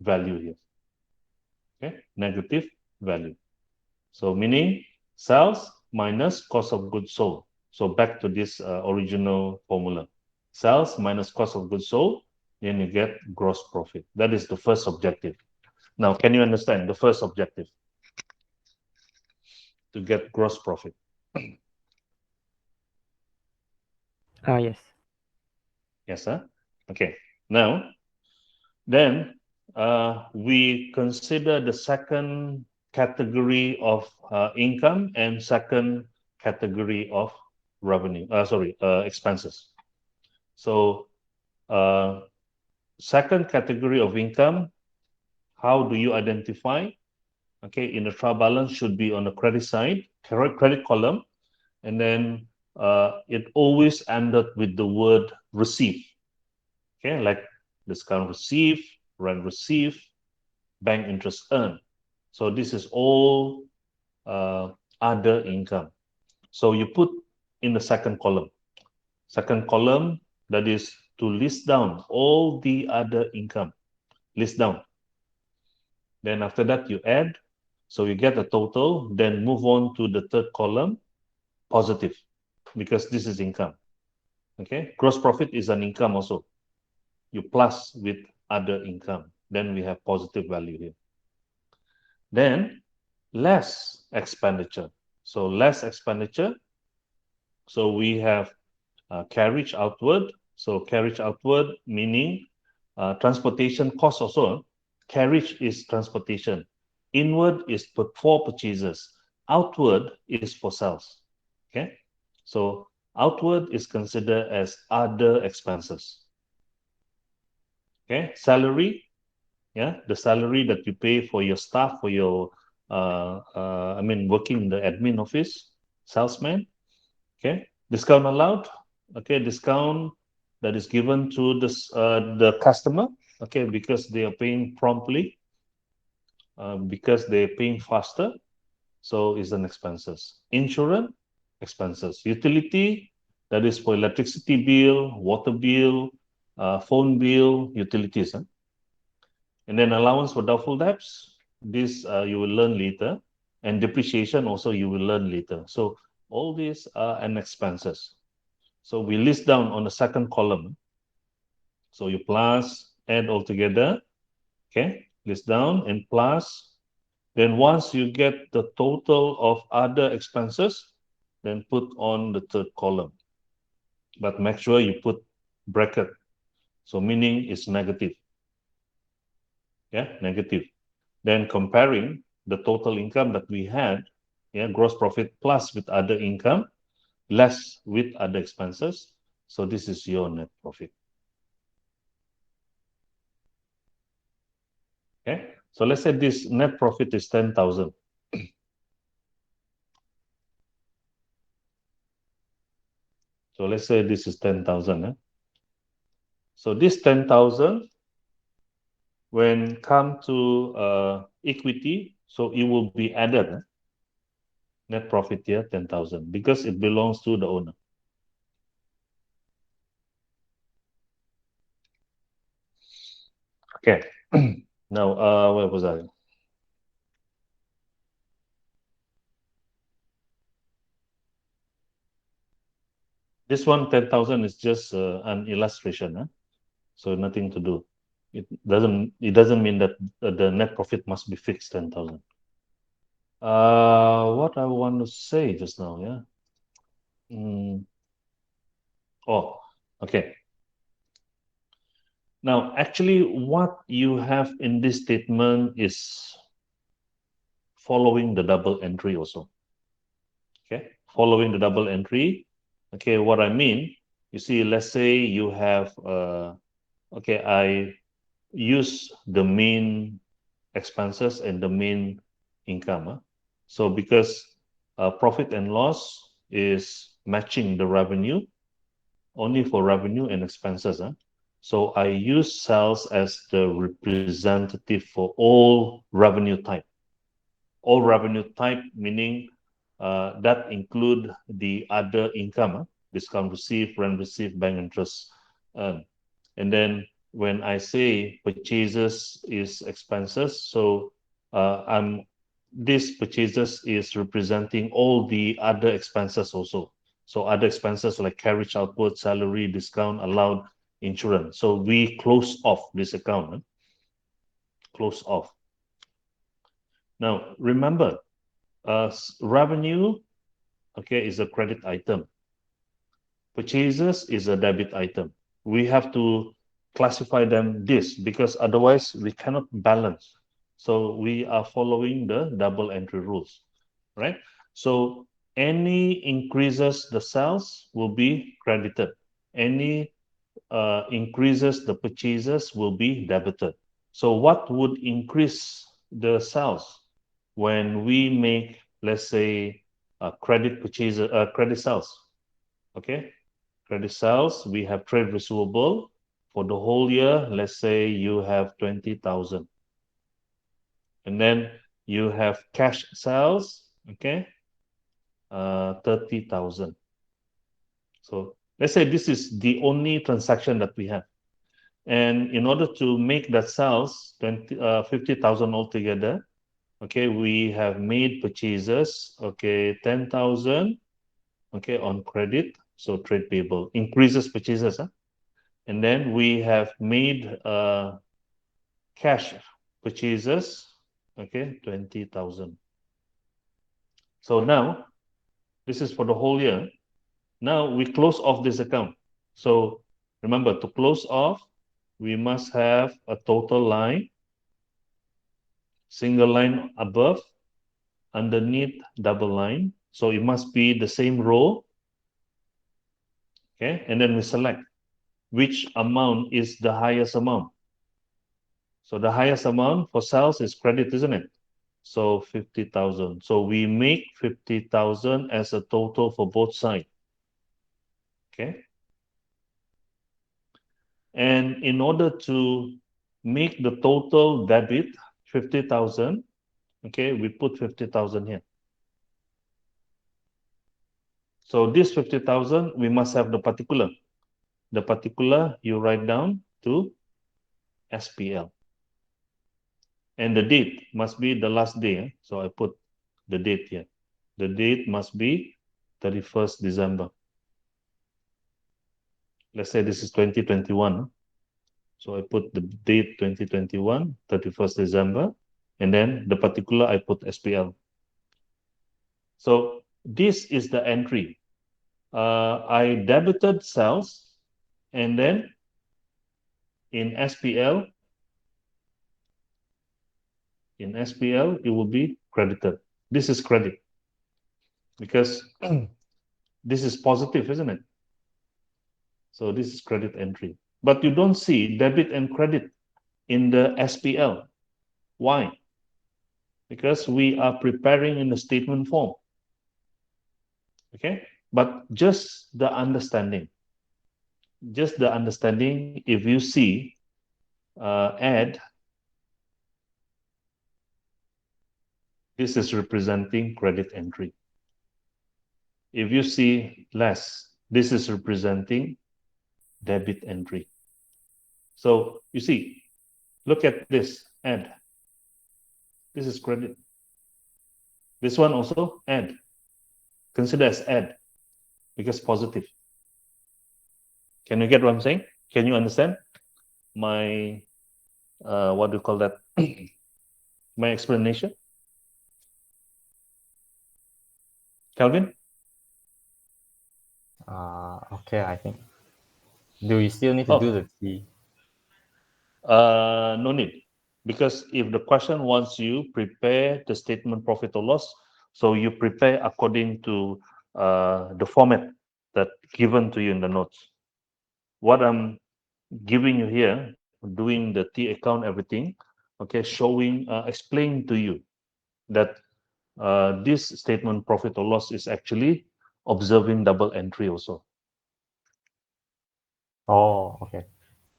value here. Okay, negative value. So meaning sales minus cost of goods sold. So back to this original formula. Sales minus cost of goods sold, then you get gross profit. That is the first objective. Now, can you understand the first objective? To get gross profit. Yes. Yes, sir? Okay. Now, then we consider the second category of income and second category of revenue. Expenses. So, second category of income, how do you identify? Okay, in the trial balance should be on the credit side, credit column, and then it always ended with the word receive. Okay, like discount receive, rent receive, bank interest earned. So this is all other income. So you put in the second column. Second column, that is to list down all the other income. List down. Then after that, you add. So you get a total, then move on to the third column, positive, because this is income. Okay, gross profit is an income also. You plus with other income, then we have positive value here. Then less expenditure. So less expenditure. So we have carriage outward. So carriage outward meaning transportation cost also. Carriage is transportation. Inward is for purchases. Outward is for sales. Okay. So outward is considered as other expenses. Okay. Salary. Yeah. The salary that you pay for your staff, for your, working in the admin office, salesman. Okay. Discount allowed. Okay. Discount that is given to the customer. Okay. Because they are paying promptly. Because they're paying faster. So is an expenses. Insurance, expenses. Utility, That is for electricity bill, water bill, phone bill, utilities. Huh? And then allowance for doubtful debts, this you will learn later. And depreciation also you will learn later. So all these are an expenses. So we list down on the second column. So you plus, add all together, okay? List down and plus. Then once you get the total of other expenses, then put on the third column. But make sure you put bracket. So meaning it's negative. Yeah, negative. Then comparing the total income that we had, yeah, gross profit plus with other income, less with other expenses. So this is your net profit. Okay. So let's say this net profit is 10,000. So let's say this is 10,000. So this 10,000, when come to equity, so it will be added. Net profit here, 10,000, because it belongs to the owner. Okay. Now, where was I? This one, 10,000 is just an illustration. So nothing to do. It doesn't mean that the net profit must be fixed 10,000. What I want to say just now, yeah. Oh, okay. Now, actually, what you have in this statement is following the double entry also. Okay, following the double entry. Okay, what I mean, you see, let's say you have, okay, I use the main expenses and the main income. So because profit and loss is matching the revenue, only for revenue and expenses. So I use sales as the representative for all revenue type. All revenue type meaning that include the other income, discount received, rent received, bank interest. And then when I say purchases is expenses, so this purchases is representing all the other expenses also. So other expenses like carriage output, salary, discount, allowed, insurance. So we close off this account. Close off. Now remember, revenue, okay, is a credit item. Purchases is a debit item. We have to classify them this because otherwise we cannot balance. So we are following the double entry rules, right? So any increases the sales will be credited. Any increases the purchases will be debited. So what would increase the sales when we make, let's say, credit purchases, credit sales? Okay, credit sales, we have trade receivable for the whole year. Let's say you have 20,000, and then you have cash sales. Okay, 30,000. So let's say this is the only transaction that we have. And in order to make that sales 50,000 altogether, okay, we have made purchases, okay, 10,000, okay, on credit, so trade payable, increases purchases, and then we have made cash purchases, okay, 20,000. So now, this is for the whole year. Now we close off this account. So remember, to close off, we must have a total line, single line above, underneath double line. So it must be the same row. Okay, and then we select which amount is the highest amount. So the highest amount for sales is credit, isn't it? So 50,000. So we make 50,000 as a total for both sides. Okay. And in order to make the total debit 50,000, okay, we put 50,000 here. So this 50,000, we must have the particular. The particular you write down to SPL. And the date must be the last day. So I put the date here. The date must be 31st December. Let's say this is 2021. So I put the date 2021, 31st December, and then the particular I put SPL. So this is the entry. I debited sales, and then in SPL, it will be credited. This is credit because this is positive, isn't it? So this is credit entry. But you don't see debit and credit in the SPL. Why? Because we are preparing in the statement form. Okay? But just the understanding, if you see add, this is representing credit entry. If you see less, this is representing debit entry. So you see, look at this, add. This is credit. This one also add. Consider as add because positive. Can you get what I'm saying? Can you understand my what do you call that? My explanation? Calvin? Okay, I think. Do we still need to do the fee? No need. Because if the question wants you prepare the statement profit or loss, so you prepare according to the format that given to you in the notes. What I'm giving you here, doing the T account, everything, okay, showing, explaining to you that this statement profit or loss is actually observing double entry also. Oh, okay.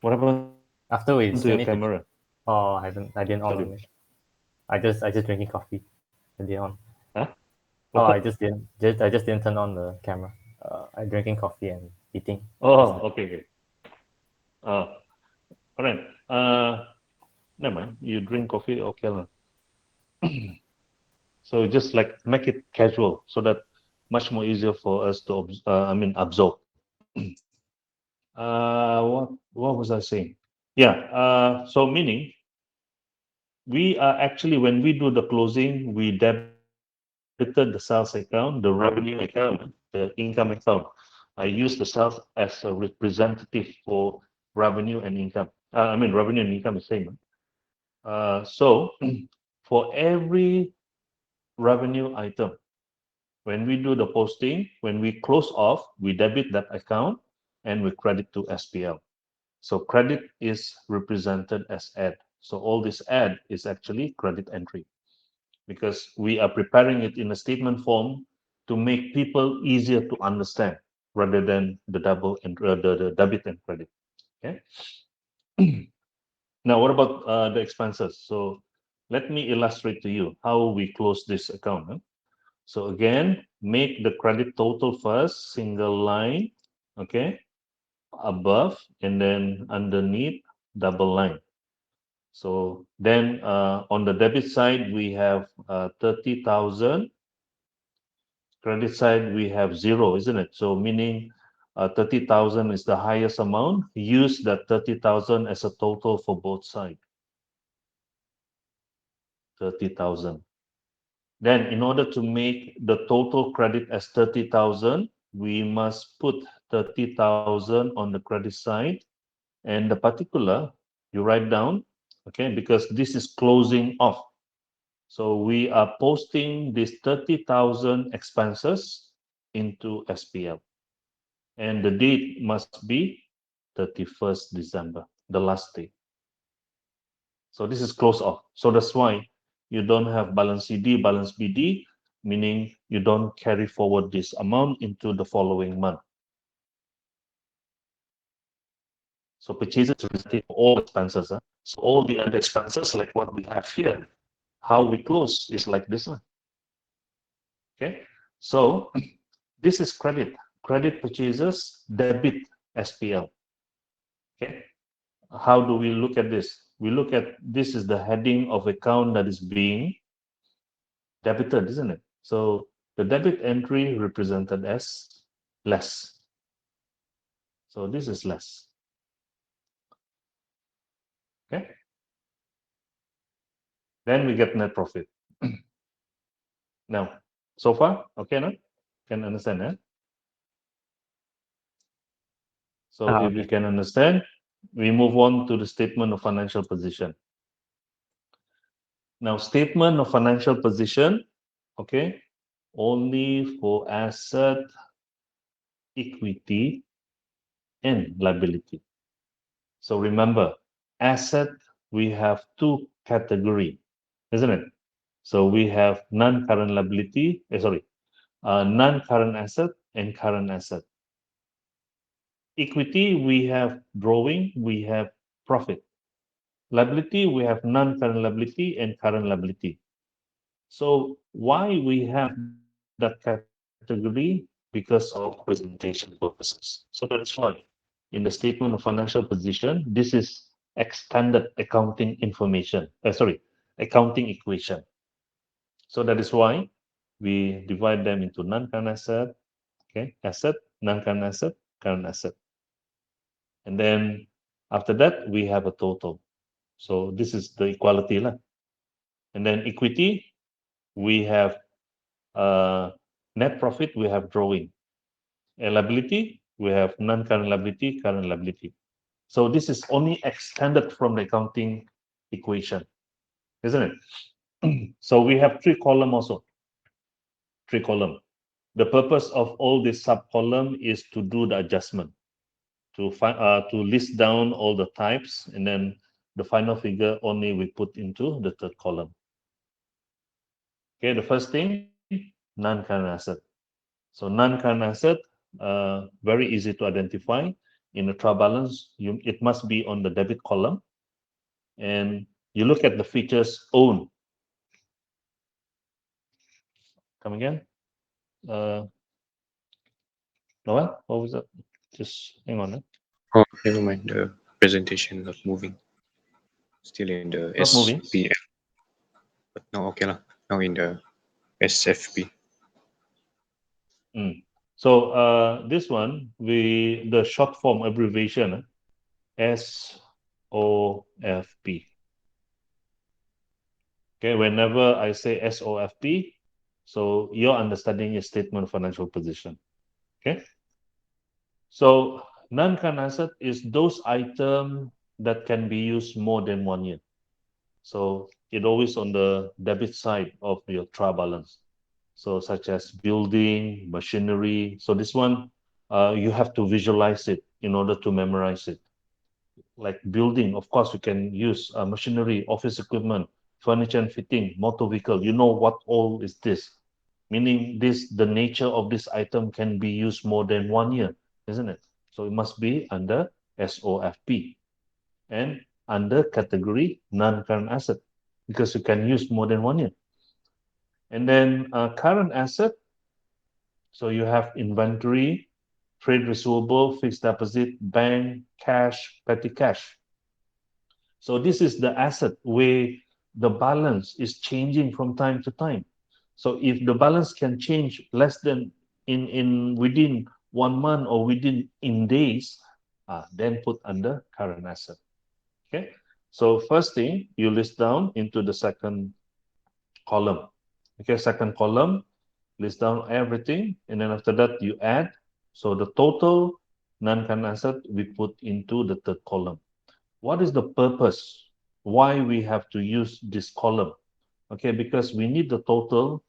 What happened After we to still your need camera? to. Oh, I didn't on Sorry. it. I just drinking coffee. I didn't on. Huh? Oh, What? I just didn't turn on the camera. I drinking coffee and eating. Oh, okay. All right. Never mind. You drink coffee, okay lah. So just like make it casual, so that much more easier for us to, absorb. What was I saying? Yeah. So meaning we are actually, when we do the closing, we debited the sales account, the revenue account, the income account. I use the sales as a representative for revenue and income. Revenue and income is same. So for every revenue item, when we do the posting, when we close off, we debit that account and we credit to SPL. So credit is represented as add. So all this add is actually credit entry because we are preparing it in a statement form to make people easier to understand rather than the double and the debit and credit. Okay. Now, what about the expenses? So let me illustrate to you how we close this account. Huh? So again, make the credit total first, single line, okay, above, and then underneath, double line. So then on the debit side, we have 30,000. Credit side, we have 0, isn't it? So meaning 30,000 is the highest amount. Use that 30,000 as a total for both sides. 30,000. Then in order to make the total credit as 30,000, we must put 30,000 on the credit side, and the particular you write down, okay, because this is closing off. So we are posting this 30,000 expenses into SPL, and the date must be 31st December, the last day. So this is close off. So that's why you don't have balance CD, balance BD, meaning you don't carry forward this amount into the following month. So purchases represented all expenses. So all the other expenses, like what we have here, how we close is like this one. Okay. So This is credit. Credit purchases, debit SPL. Okay. How do we look at this? We look at this is the heading of account that is being debited, isn't it? So the debit entry represented as less. So this is less. Okay. Then we get net profit. Now, so far, okay, no? Can understand, eh? So if Okay. you can understand, we move on to the statement of financial position. Now, statement of financial position, okay, only for asset, equity, and liability. So remember, asset, we have two category, isn't it? So we have non-current liability, non-current asset and current asset. Equity, we have drawing, we have profit. Liability, we have non-current liability and current liability. So why we have that category? Because of presentation purposes. So that is why in the statement of financial position, this is extended accounting information. Accounting equation. So that is why we divide them into non-current asset, okay, asset, non-current asset, current asset. And then after that, we have a total. So this is the equality. And then equity, we have net profit, we have drawing. And liability, we have non-current liability, current liability. So this is only extended from the accounting equation, isn't it? So we have three column also. Three column. The purpose of all this sub column is to do the adjustment, to list down all the types, and then the final figure only we put into the third column. Okay, the first thing, non-current asset. So non-current asset, very easy to identify. In the trial balance, it must be on the debit column, and you look at the features own. Come again? Noel, what was that? Just hang on. Oh, never mind. The presentation not moving. Still in the Not moving. SPL. But now okay lah. Now in the SFP. So this one, the short form abbreviation, SOFP. Okay, whenever I say SOFP, so your understanding is statement of financial position. Okay. So non-current asset is those items that can be used more than 1 year. So it always on the debit side of your trial balance. So such as building, machinery. So this one, you have to visualize it in order to memorize it. Like building, of course, you can use machinery, office equipment, furniture and fitting, motor vehicle. You know what all is this? Meaning the nature of this item can be used more than 1 year, isn't it? So it must be under SOFP and under category non-current asset because you can use more than 1 year. And then current asset, so you have inventory, trade receivable, fixed deposit, bank, cash, petty cash. So this is the asset where the balance is changing from time to time. So if the balance can change less than in within 1 month or within in days, then put under current asset. Okay. So first thing you list down into the second column. Okay, second column, list down everything, and then after that you add. So the total non-current asset we put into the third column. What is the purpose? Why we have to use this column? Okay, because we need the total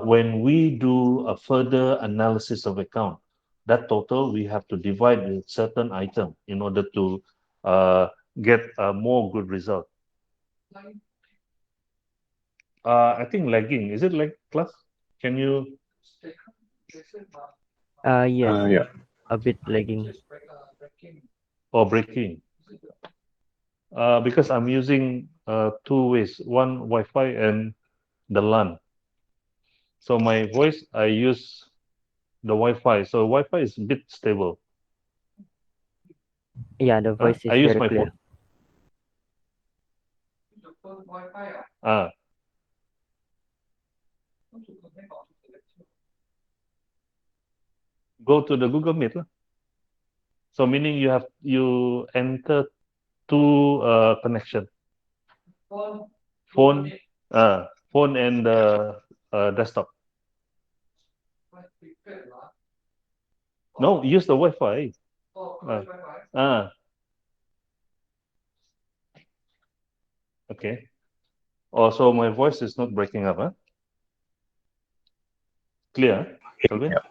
when we do a further analysis of account. That total we have to divide with certain item in order to get a more good result. I think lagging. Is it lag class? Can you? Yes, Yeah. a bit lagging. Or breaking? Because I'm using two ways, one Wi-Fi and the LAN. So my voice, I use the Wi-Fi. So Wi-Fi is a bit stable. Yeah, the voice is I use very my clear. phone. Go to the Google Meet lah. So meaning you enter two connection. Phone and desktop. No, use the Wi-Fi. Okay. Oh, so my voice is not breaking up, huh? Clear, Kelvin? Yeah.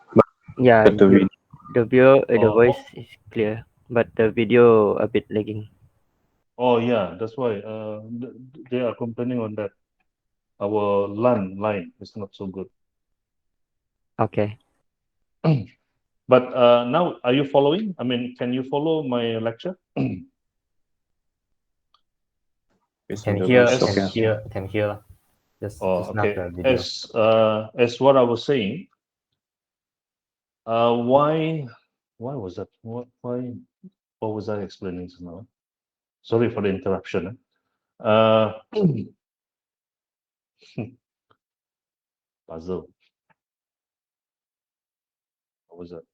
Yeah, But the video, the Oh. voice is clear, but the video a bit lagging. Oh yeah, that's why they are complaining on that. Our LAN line is not so good. Okay. But now, are you following? I mean, can you follow my lecture? based Can on the hear, voice, Yes. okay. can hear lah. Oh, Just not okay. the video. As what I was saying, why was that? Why what was I explaining just now? Sorry for the interruption. Puzzle. What was that?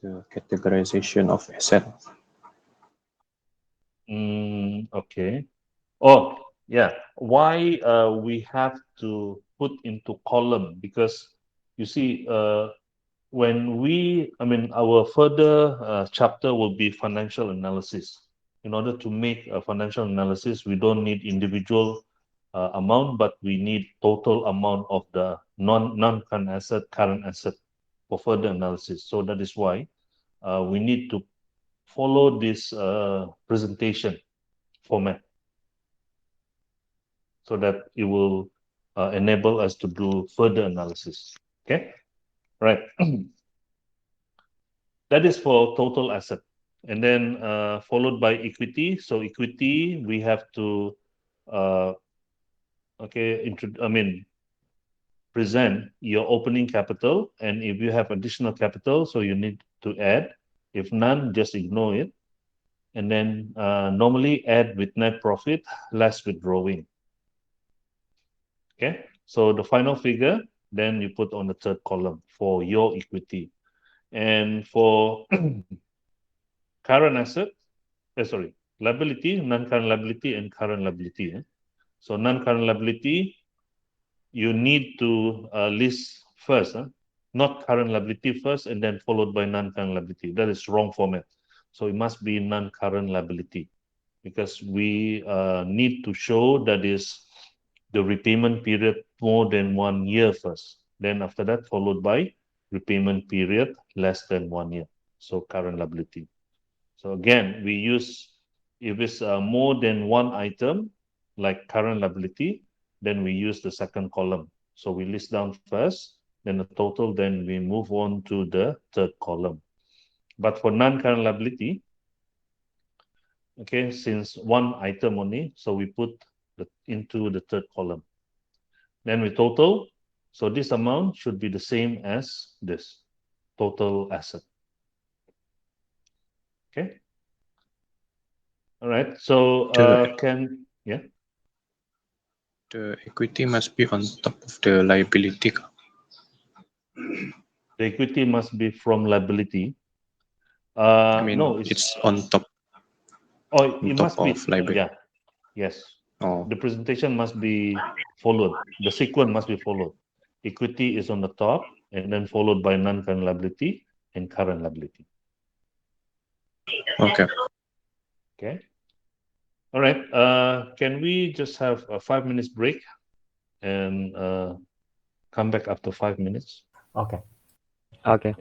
The categorization of asset. Okay. Oh, yeah. Why we have to put into column? Because you see, when our further chapter will be financial analysis. In order to make a financial analysis, we don't need individual amount, but we need total amount of the non-current asset, current asset for further analysis. So that is why we need to follow this presentation format so that it will enable us to do further analysis. Okay, right. That is for total asset. And then followed by equity. So equity, we have to, present your opening capital. And if you have additional capital, so you need to add. If none, just ignore it. And then normally add with net profit, less withdrawing. Okay, so the final figure, then you put on the third column for your equity. And for current asset, liability, non-current liability, and current liability. So non-current liability, you need to list first, not current liability first, and then followed by non-current liability. That is wrong format. So it must be non-current liability because we need to show that is the repayment period more than 1 year first. Then after that, followed by repayment period less than 1 year. So current liability. So again, we use, if it's more than one item, like current liability, then we use the second column. So we list down first, then the total, then we move on to the third column. But for non-current liability, okay, since one item only, so we put into the third column. Then we total. So this amount should be the same as this total asset. Okay. All right. So The equity must be on top of the liability. the equity must be from liability. No, it's on top. Oh, On it top must be. of liability. Yeah. Yes. Oh, The presentation must be followed. The sequence must be followed. Equity is on the top, and then followed by non-current liability and current liability. okay. Okay. All right. Can we just have a 5 minutes break and come back after 5 minutes? Okay. Okay.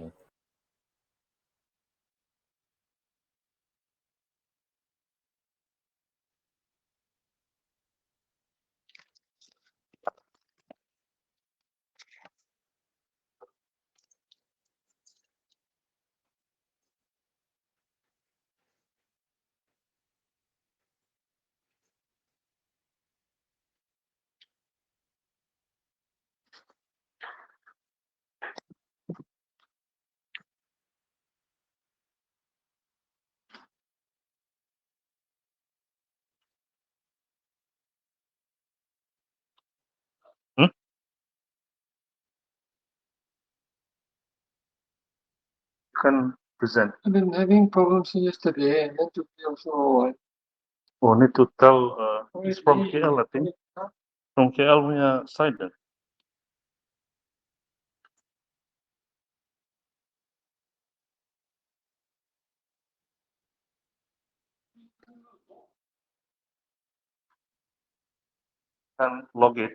can present. I've been having problems yesterday, and then today also. Oh, need to tell. It's from Already. KL, I think. From KL punya side then. And log it.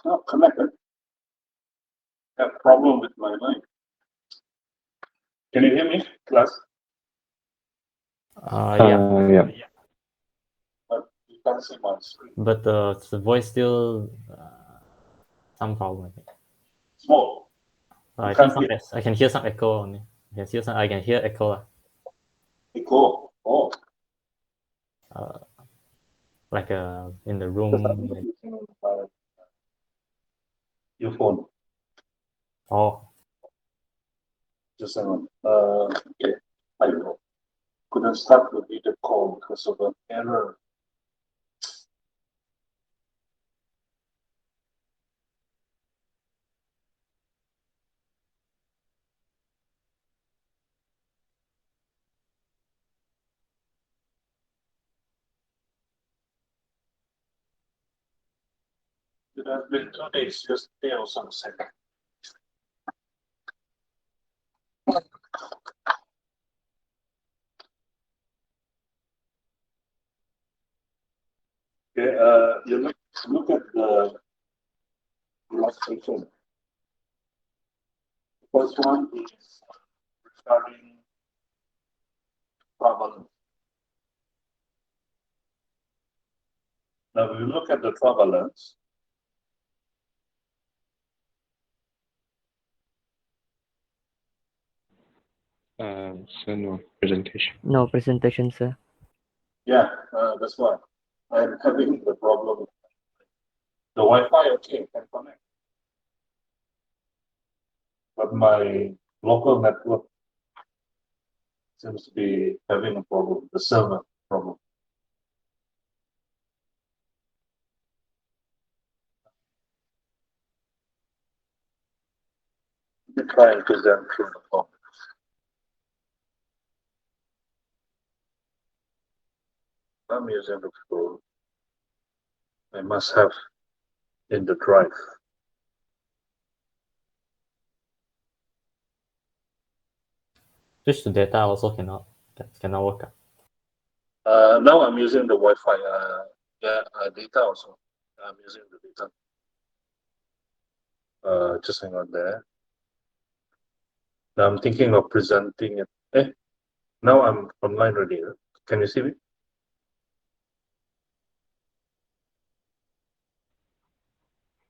Not connected. Have problem with my line. Can you hear me, class? Yeah, Yeah. But you can't see my screen. but the voice still some problem. I think. Small. I can't think hear. I can hear some echo only. I can hear echo. Echo. Oh. Like in the room. Like, Your phone. oh, Just hang on. Okay. I know. Couldn't start the video call because of an error. It has been 2 days, yesterday or something. Okay, you look at the illustration. The first one is regarding travel. Now we look at the travelers. So no presentation. No presentation, sir. Yeah, that's why I'm having the problem. The Wi-Fi okay can connect, but my local network seems to be having a problem. The server problem. Let me try and present through the phone. I'm using the phone. I must have in the drive. switch to data also cannot work. Now I'm using the Wi-Fi. Data also. I'm using the data. Just hang on there. Now I'm thinking of presenting it. Now I'm online already. Can you see me?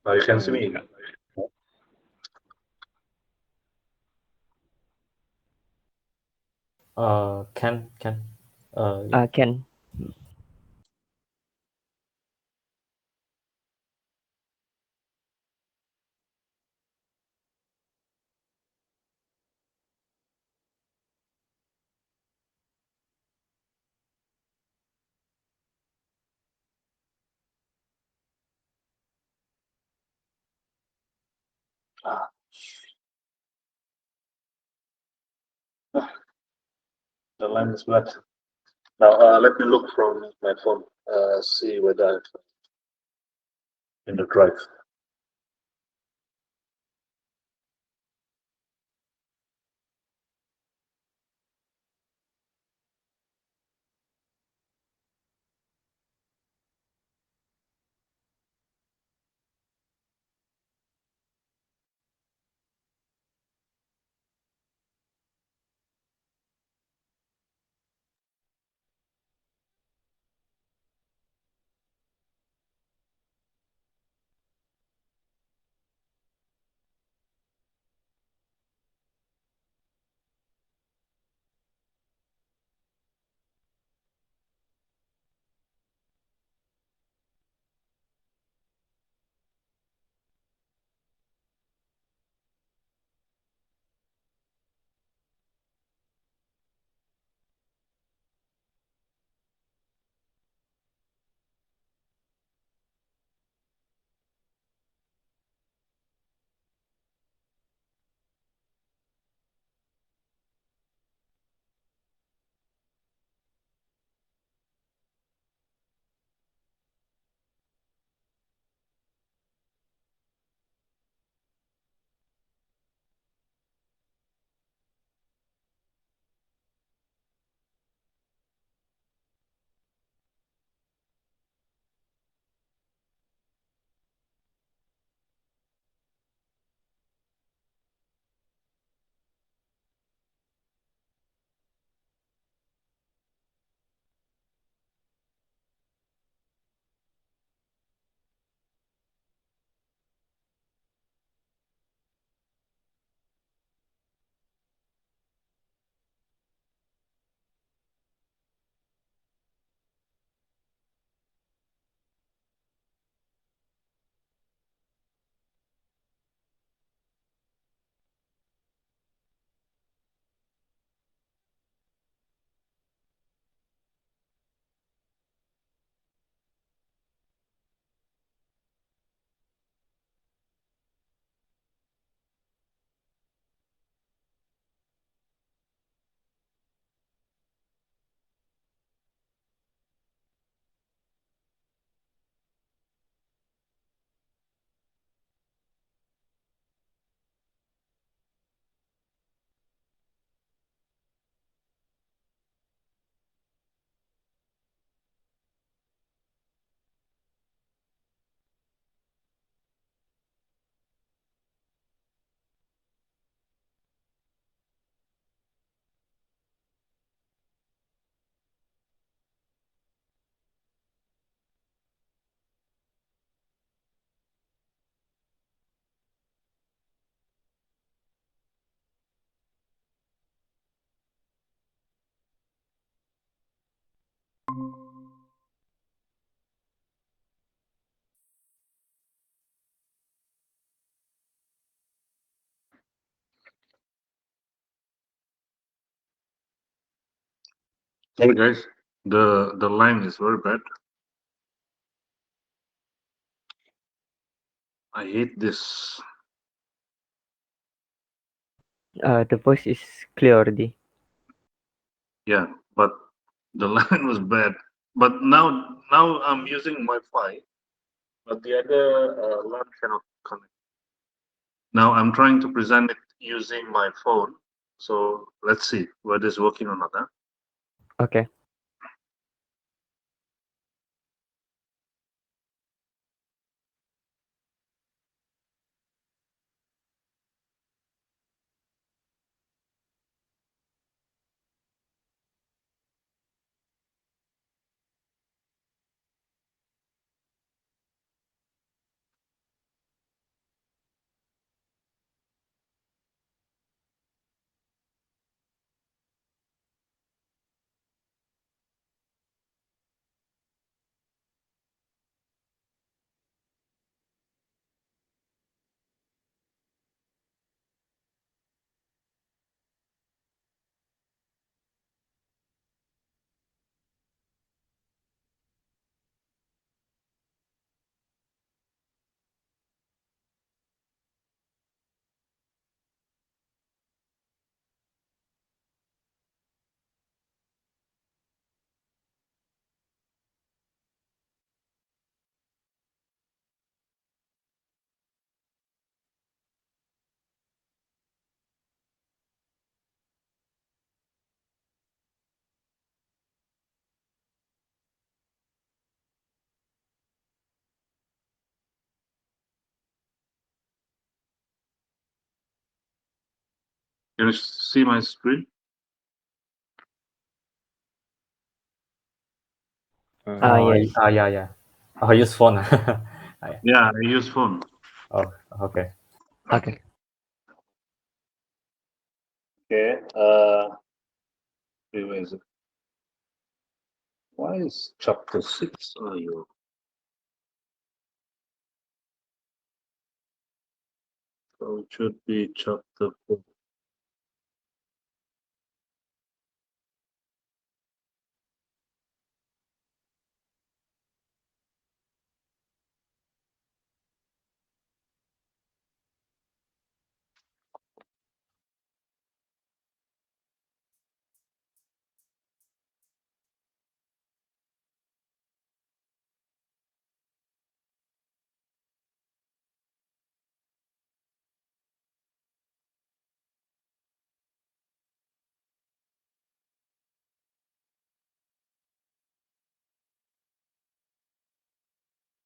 You can see me. Can Ken. The line is bad. Now let me look from my phone. See whether I'm in the drive. Sorry guys, the line is very bad. I hate this. The voice is clear already. Yeah, but the line was bad. But now I'm using Wi-Fi, but the other line cannot connect. Now I'm trying to present it using my phone. So let's see whether it's working or not. Huh? Okay. Can you see my screen? Yes. Yeah. Oh, I use phone. Yeah. Yeah, I use phone. Oh, okay. Okay. Okay. Where is it? Why is chapter 6? Oh, you. So it should be chapter 4.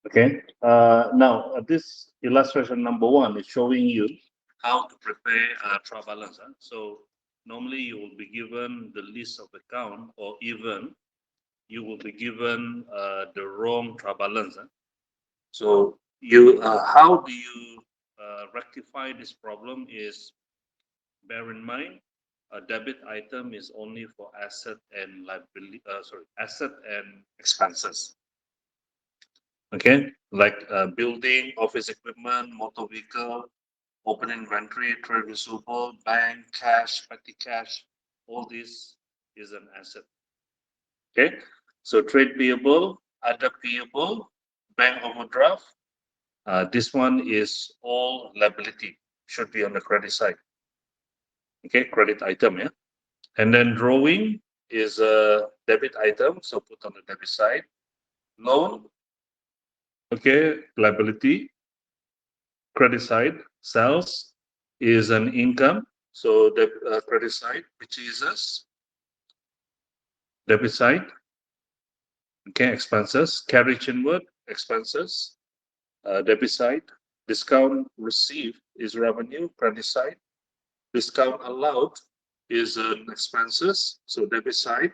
Okay. Now, this illustration number 1 is showing you how to prepare a trial balance. Huh? So normally you will be given the list of account, or even you will be given the wrong trial balance. Huh? So you, how do you rectify this problem? Is bear in mind, a debit item is only for asset and liability. Asset and expenses. Okay, like building, office equipment, motor vehicle, open inventory, trade receivable, bank, cash, petty cash, all this is an asset. Okay, so trade payable, other payable, bank overdraft, this one is all liability, should be on the credit side. Okay, credit item, yeah. And then drawing is a debit item, so put on the debit side. Loan, okay, liability. Credit side. Sales is an income, so the credit side, purchases, debit side. Okay, expenses. Carriage inward, expenses, debit side. Discount received is revenue, credit side. Discount allowed is an expenses, so debit side.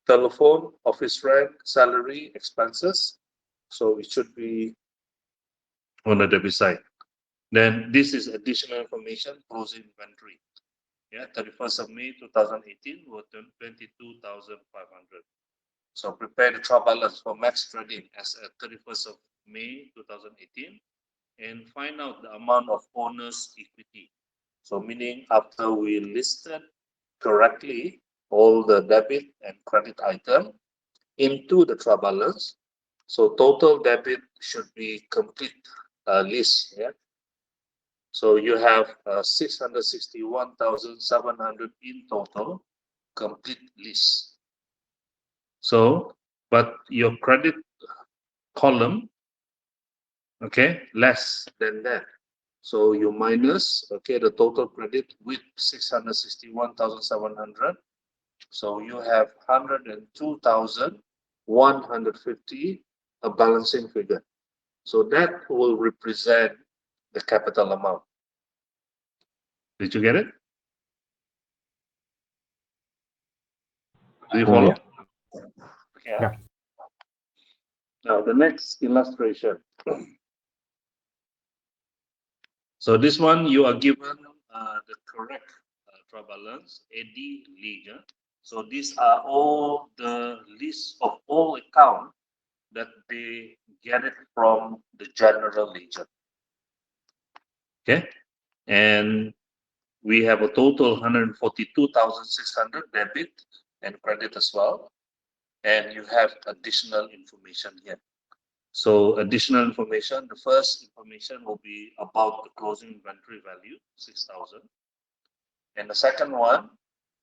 Telephone, office rent, salary, expenses, so it should be on the debit side. Then this is additional information, closing inventory. Yeah, 31st of May 2018 were 22,500. So prepare the trial balance for max trading as at 31st of May 2018 and find out the amount of owner's equity. So meaning after we listed correctly all the debit and credit item into the trial balance. So total debit should be complete list. Yeah. So you have 661,700 in total complete list. So, but your credit column, okay, less than that. So you minus, okay, the total credit with 661,700. So you have 102,150, a balancing figure. So that will represent the capital amount. Did you get it? Do you follow? Yeah. Now the next illustration. So this one you are given the correct trial balance, AD ledger. So these are all the list of all accounts that they get it from the general ledger. Okay, and we have a total 142,600 debit and credit as well, and you have additional information here. So additional information, the first information will be about the closing inventory value, 6,000. And the second one,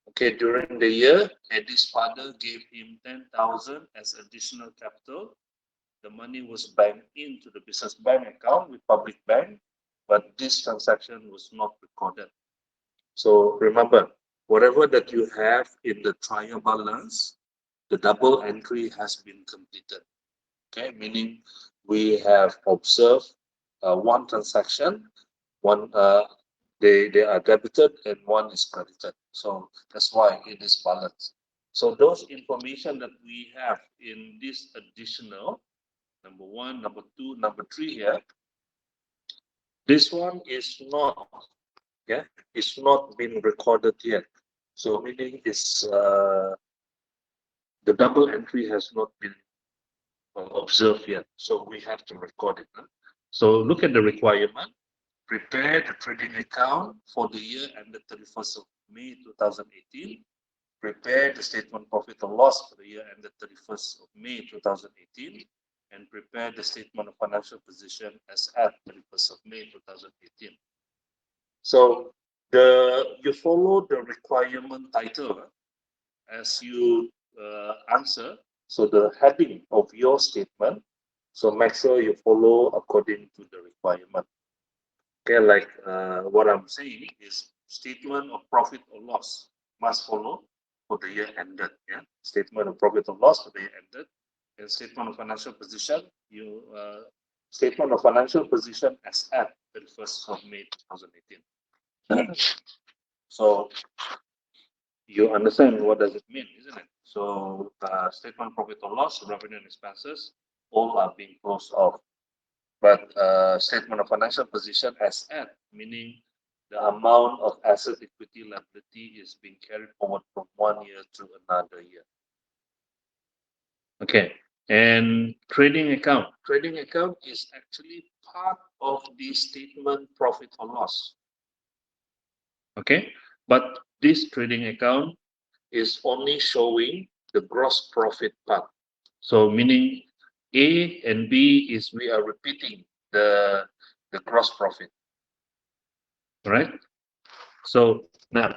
okay, during the year, Eddie's father gave him 10,000 as additional capital. The money was banked into the business bank account with public bank, but this transaction was not recorded. So remember, whatever that you have in the trial balance, the double entry has been completed. Okay, meaning we have observed one transaction, one they are debited and one is credited. So that's why it is balanced. So those information that we have in this additional number 1, number 2, number 3 here, this one is not, yeah, it's not been recorded yet. So meaning is the double entry has not been observed yet. So we have to record it. Huh? So look at the requirement. Prepare the trading account for the year ended 31st of May 2018. Prepare the statement profit or loss for the year ended 31st of May 2018. And prepare the statement of financial position as at 31st of May 2018. So you follow the requirement title as you answer. So the heading of your statement. So make sure you follow according to the requirement. Okay, like what I'm saying is statement of profit or loss must follow for the year ended. Yeah, statement of profit or loss for the year ended, and statement of financial position. Statement of financial position as at 31st of May 2018. So you understand what does it mean, isn't it? So statement of profit or loss, revenue and expenses, all are being closed off. But statement of financial position as at, meaning the amount of asset, equity, liability is being carried forward from 1 year to another year. Okay, and trading account. Trading account is actually part of the statement profit or loss. Okay, but this trading account is only showing the gross profit part. So meaning A and B is we are repeating the gross profit. Right? So now,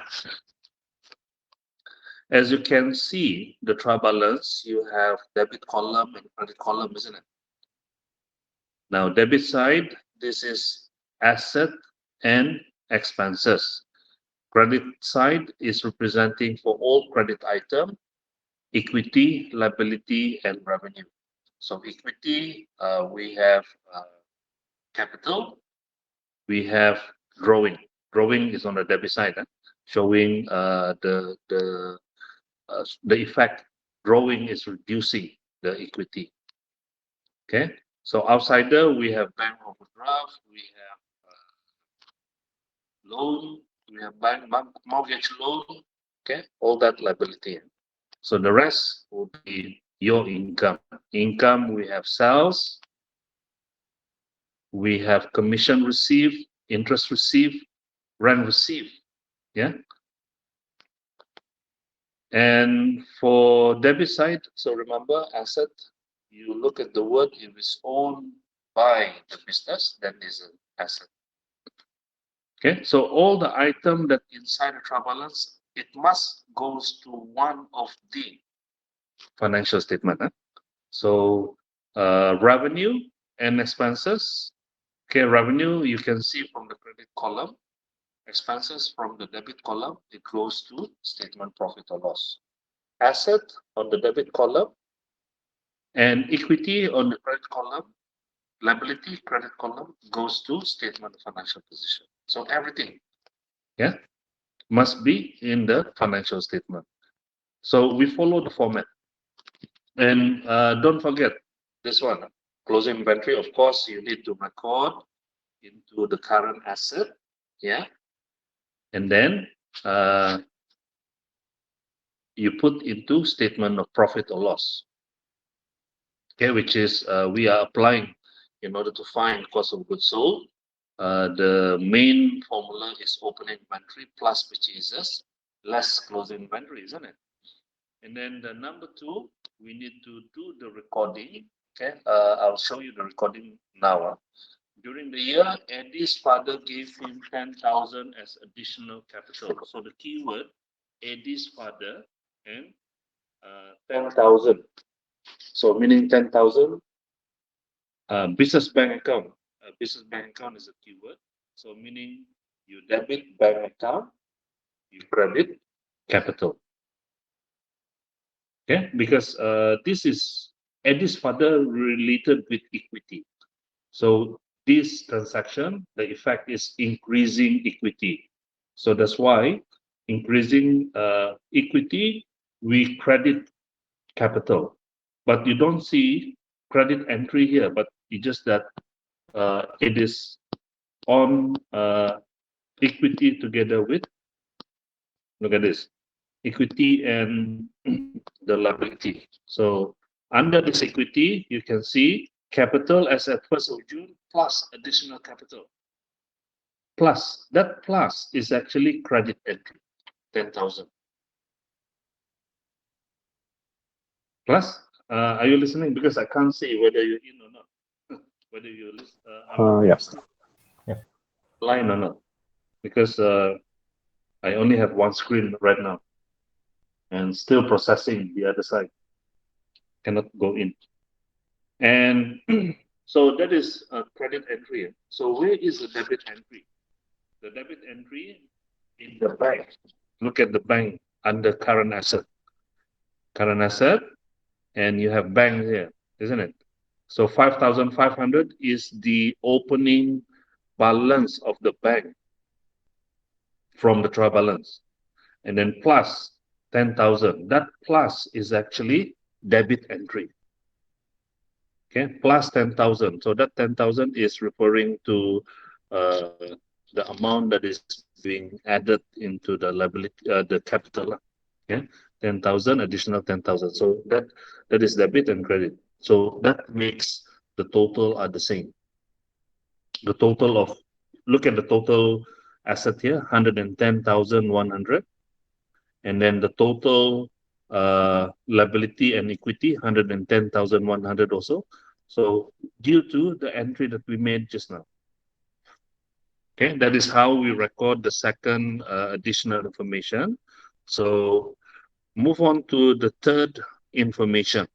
as you can see, the trial balance, you have debit column and credit column, isn't it? Now, debit side, this is asset and expenses. Credit side is representing for all credit item, equity, liability, and revenue. So equity, we have capital, we have drawing. Drawing is on the debit side, showing the effect. Drawing is reducing the equity. Okay, so outsider we have bank overdraft, we have loan, we have bank mortgage loan. Okay, all that liability. So the rest will be your income. Income, we have sales, we have commission received, interest received, rent received. Yeah. And for debit side, so remember asset, you look at the word, if it's owned by the business, then is an asset. Okay, so all the item that inside the trial balance, it must goes to one of the financial statement. So revenue and expenses. Okay, revenue you can see from the credit column, expenses from the debit column, it goes to statement profit or loss. Asset on the debit column and equity on the credit column, liability credit column goes to statement of financial position. So everything, yeah, must be in the financial statement. So we follow the format. And don't forget this one, closing inventory. Of course, you need to record into the current asset, yeah, and then you put into statement of profit or loss, okay, which is we are applying in order to find cost of goods sold. The main formula is opening inventory plus purchases less closing inventory, isn't it? And then the number two, we need to do the recording. Okay, I'll show you the recording now. During the year, Eddie's father gave him 10,000 as additional capital. So the keyword, Eddie's father and 10,000. So meaning 10,000 business bank account. Business bank account is a keyword. So meaning you debit bank account, you credit capital. Okay, because this is Eddie's father related with equity. So this transaction, the effect is increasing equity. So that's why increasing equity, we credit capital. But you don't see credit entry here, but it's just that it is on equity together with, look at this, equity and the liability. So under this equity, you can see capital as at 1st of June plus additional capital. Plus, that plus is actually credit entry, 10,000. Plus, are you listening? Because I can't see whether you're in or not. Whether you listen, Yes. Yeah. line or not. Because I only have one screen right now and still processing the other side. Cannot go in. And so that is a credit entry. So where is the debit entry? The debit entry in the bank. Look at the bank under current asset. Current asset, and you have bank here, isn't it? So 5,500 is the opening balance of the bank from the trial balance. And then plus 10,000. That plus is actually debit entry. Okay, plus 10,000. So that 10,000 is referring to the amount that is being added into the liability, the capital. Okay, 10,000 additional 10,000. So that is debit and credit. So that makes the total are the same. The total of, look at the total asset here, 110,100, and then the total liability and equity 110,100 also. So due to the entry that we made just now. Okay, that is how we record the second additional information. So move on to the third information.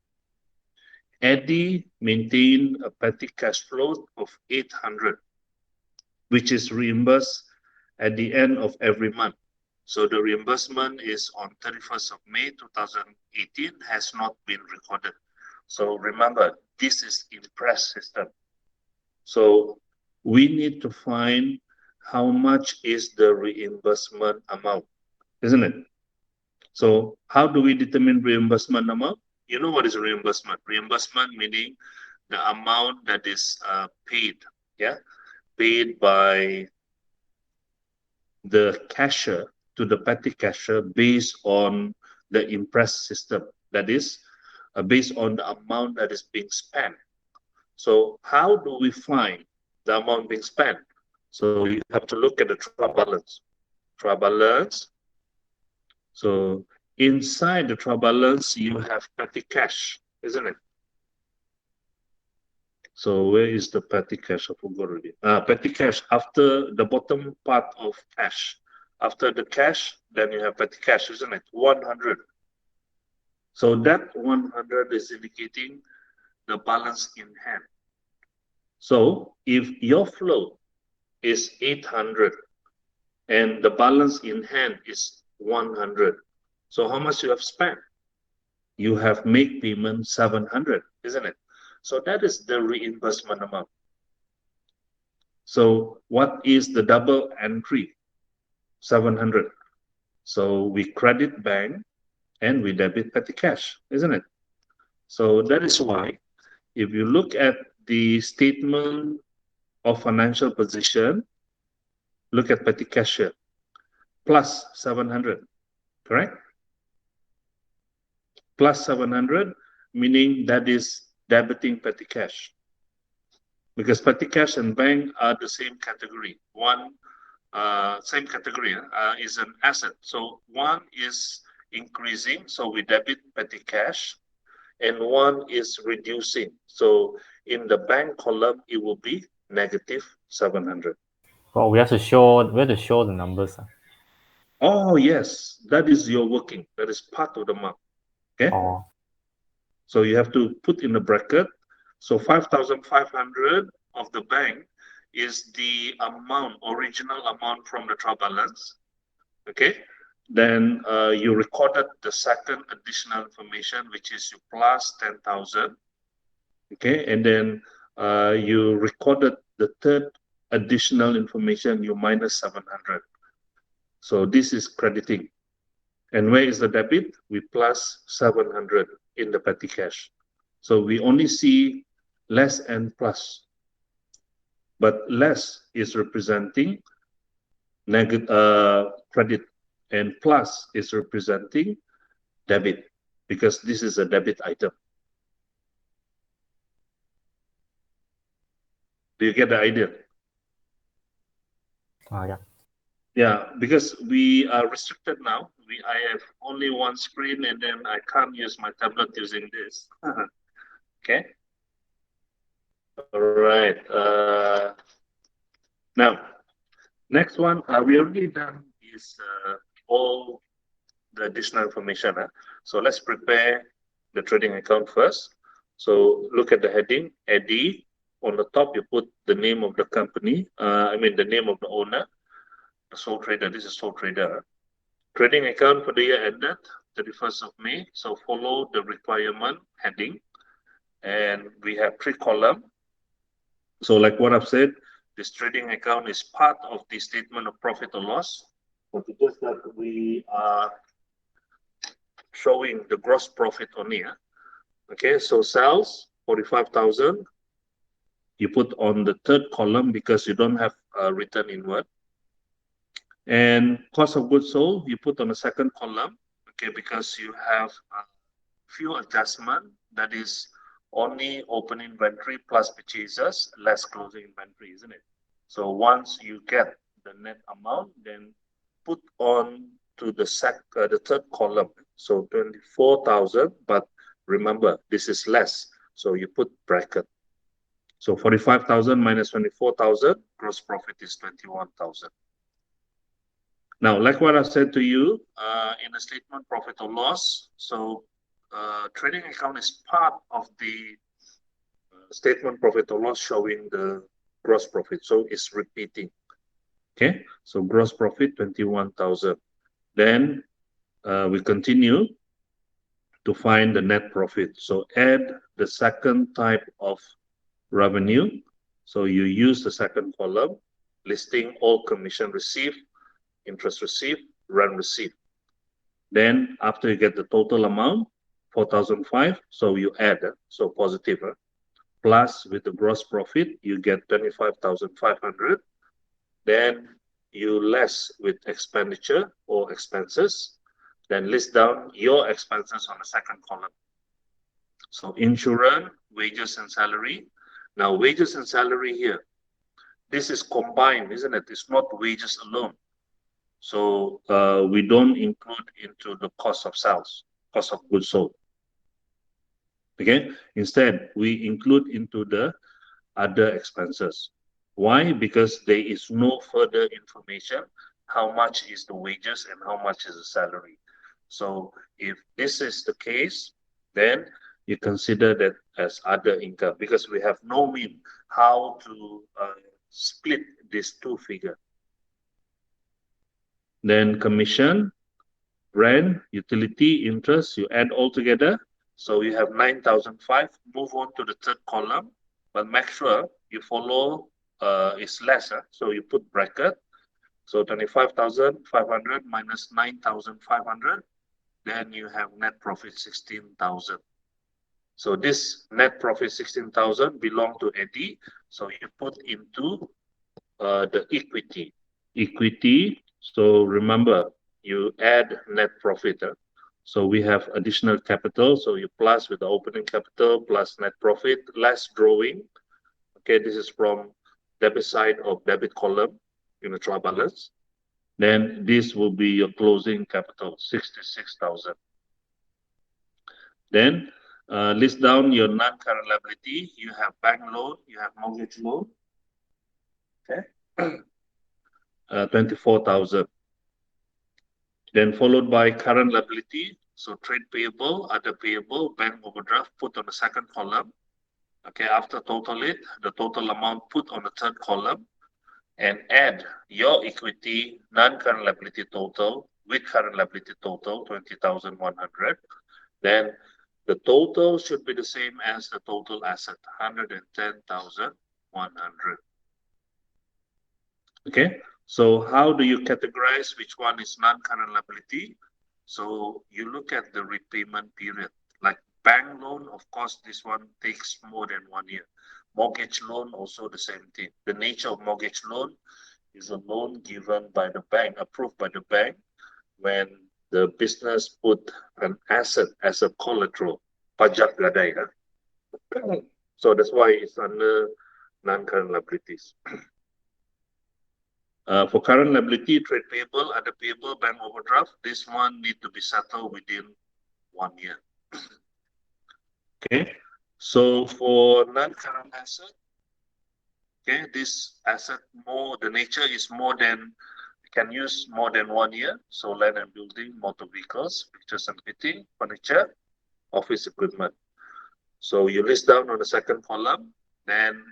Eddie maintained a petty cash flow of 800, which is reimbursed at the end of every month. So the reimbursement is on 31st of May 2018, has not been recorded. So remember, this is impress system. So we need to find how much is the reimbursement amount, isn't it? So how do we determine reimbursement amount? You know what is reimbursement? Reimbursement meaning the amount that is paid, yeah, paid by the cashier to the petty cashier based on the impress system. That is based on the amount that is being spent. So how do we find the amount being spent? So you have to look at the trial balance. Trial balance. So inside the trial balance, you have petty cash, isn't it? So where is the petty cash? I forgot already. Petty cash after the bottom part of cash. After the cash, then you have petty cash, isn't it? 100. So that 100 is indicating the balance in hand. So if your flow is 800 and the balance in hand is 100, so how much you have spent? You have made payment 700, isn't it? So that is the reimbursement amount. So what is the double entry? 700. So we credit bank and we debit petty cash, isn't it? So that is why if you look at the statement of financial position, look at petty cash here, plus 700, correct? Plus 700, meaning that is debiting petty cash. Because petty cash and bank are the same category. One, same category is an asset. So one is increasing, so we debit petty cash, and one is reducing. So in the bank column, it will be negative 700. Well, we have to show the numbers. Oh, yes, that is your working. That is part of the mark. Okay. Oh, So you have to put in the bracket. So 5,500 of the bank is the amount, original amount from the trial balance. Okay. Then you recorded the second additional information, which is you plus 10,000. Okay. And then you recorded the third additional information, you minus 700. So this is crediting. And where is the debit? We plus 700 in the petty cash. So we only see less and plus. But less is representing credit, and plus is representing debit, because this is a debit item. Do you get the idea? yeah. Yeah, because we are restricted now. I have only one screen, and then I can't use my tablet using this. Okay. All right. Now, next one, we already done is all the additional information. So let's prepare the trading account first. So look at the heading, Eddie. On the top, you put the name of the company. The name of the owner, the sole trader. This is sole trader. Trading account for the year ended 31st of May. So follow the requirement heading. And we have 3 columns. So like what I've said, this trading account is part of the statement of profit or loss. But it's just that we are showing the gross profit only. Okay, so sales, 45,000. You put on the third column because you don't have return inward. And cost of goods sold, you put on the second column, okay, because you have a few adjustments, that is only opening inventory plus purchases, less closing inventory, isn't it? So once you get the net amount, then put on to the third column. So 24,000, but remember, this is less. So you put bracket. So 45,000 minus 24,000, gross profit is 21,000. Now, like what I said to you, in the statement profit or loss, so trading account is part of the statement profit or loss showing the gross profit. So it's repeating. Okay, so gross profit 21,000. Then we continue to find the net profit. So add the second type of revenue. So you use the second column, listing all commission received, interest received, rent received. Then after you get the total amount, 4,005, so you add, so positive. Plus with the gross profit, you get 25,500. Then you less with expenditure or expenses. Then list down your expenses on the second column. So insurance, wages and salary. Now wages and salary here, this is combined, isn't it? It's not wages alone. So we don't include into the cost of sales, cost of goods sold. Okay, instead we include into the other expenses. Why? Because there is no further information how much is the wages and how much is the salary. So if this is the case, then you consider that as other income because we have no mean how to split these two figures. Then commission, rent, utility, interest, you add all together. So you have 9,005. Move on to the third column, but make sure you follow is less. So you put bracket. So 25,500 minus 9,500. Then you have net profit 16,000. So this net profit 16,000 belong to Eddie. So you put into the equity. Equity. So remember, you add net profit. So we have additional capital. So you plus with the opening capital plus net profit, less drawing. Okay, this is from debit side of debit column in the trial balance. Then this will be your closing capital, 66,000. Then list down your non-current liability. You have bank loan, you have mortgage loan. Okay, 24,000. Then followed by current liability. So trade payable, other payable, bank overdraft put on the second column. Okay, after total it, the total amount put on the third column and add your equity, non-current liability total with current liability total, 20,100. Then the total should be the same as the total asset, 110,100. Okay, so how do you categorize which one is non-current liability? So you look at the repayment period. Like bank loan, of course, this one takes more than 1 year. Mortgage loan, also the same thing. The nature of mortgage loan is a loan given by the bank, approved by the bank, when the business put an asset as a collateral. Pajak gadai. So that's why it's under non-current liabilities. For current liability, trade payable, other payable, bank overdraft, this one need to be settled within 1 year. Okay, so for non-current asset, okay, this asset the nature is more than, can use more than 1 year. So land and building, motor vehicles, pictures and fitting, furniture, office equipment. So you list down on the second column, then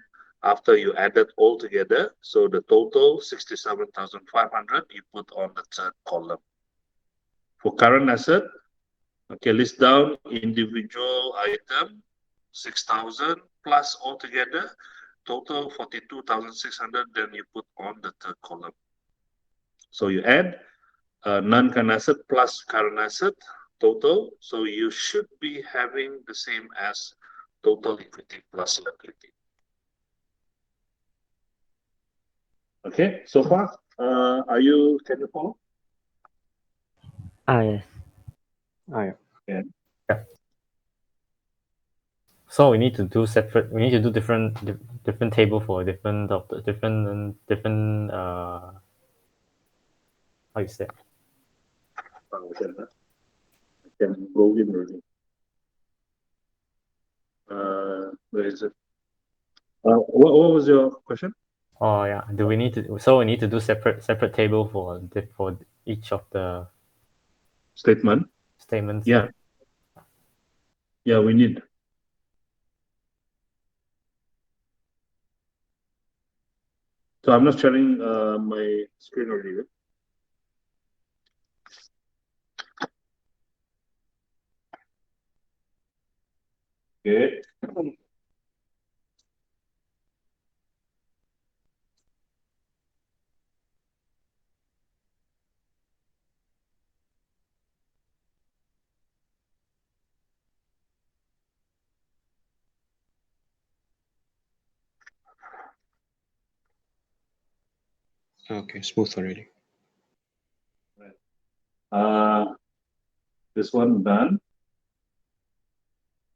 after you add it all together, so the total 67,500 you put on the third column. For current asset, okay, list down individual item 6,000 plus altogether, total 42,600, then you put on the third column. So you add non-current asset plus current asset total. So you should be having the same as total equity plus liability. Okay, so far, can you follow? Yes. Yeah. So we need to do separate. We need to do different table for different how you say? Function. I can go in already. Where is it? What was your question? Oh yeah. Do we need to? So we need to do separate table for each of the Statement. statements. Yeah. Yeah, we need. So I'm not sharing my screen already. Okay. Okay, smooth already. This one done.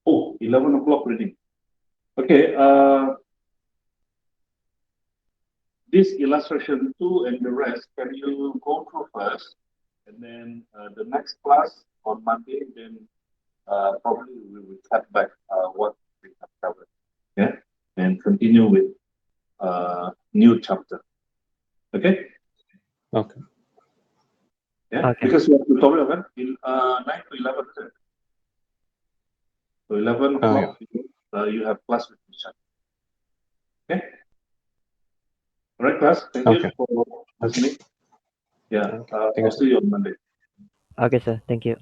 Oh, 11 o'clock reading. Okay. this illustration 2 and the rest, can you go through first? And then the next class on Monday, then probably we will cut back what we have covered. Yeah, and continue with new chapter. Okay? Okay. Yeah, Okay. because we have tutorial kan in 9 to 11. Isn't it? So 11 o'clock, you have class with each other. Okay? All right, class. Thank you Okay. for listening. Yeah, Thank you, I'll sir. see you on Monday. Okay, sir. Thank you.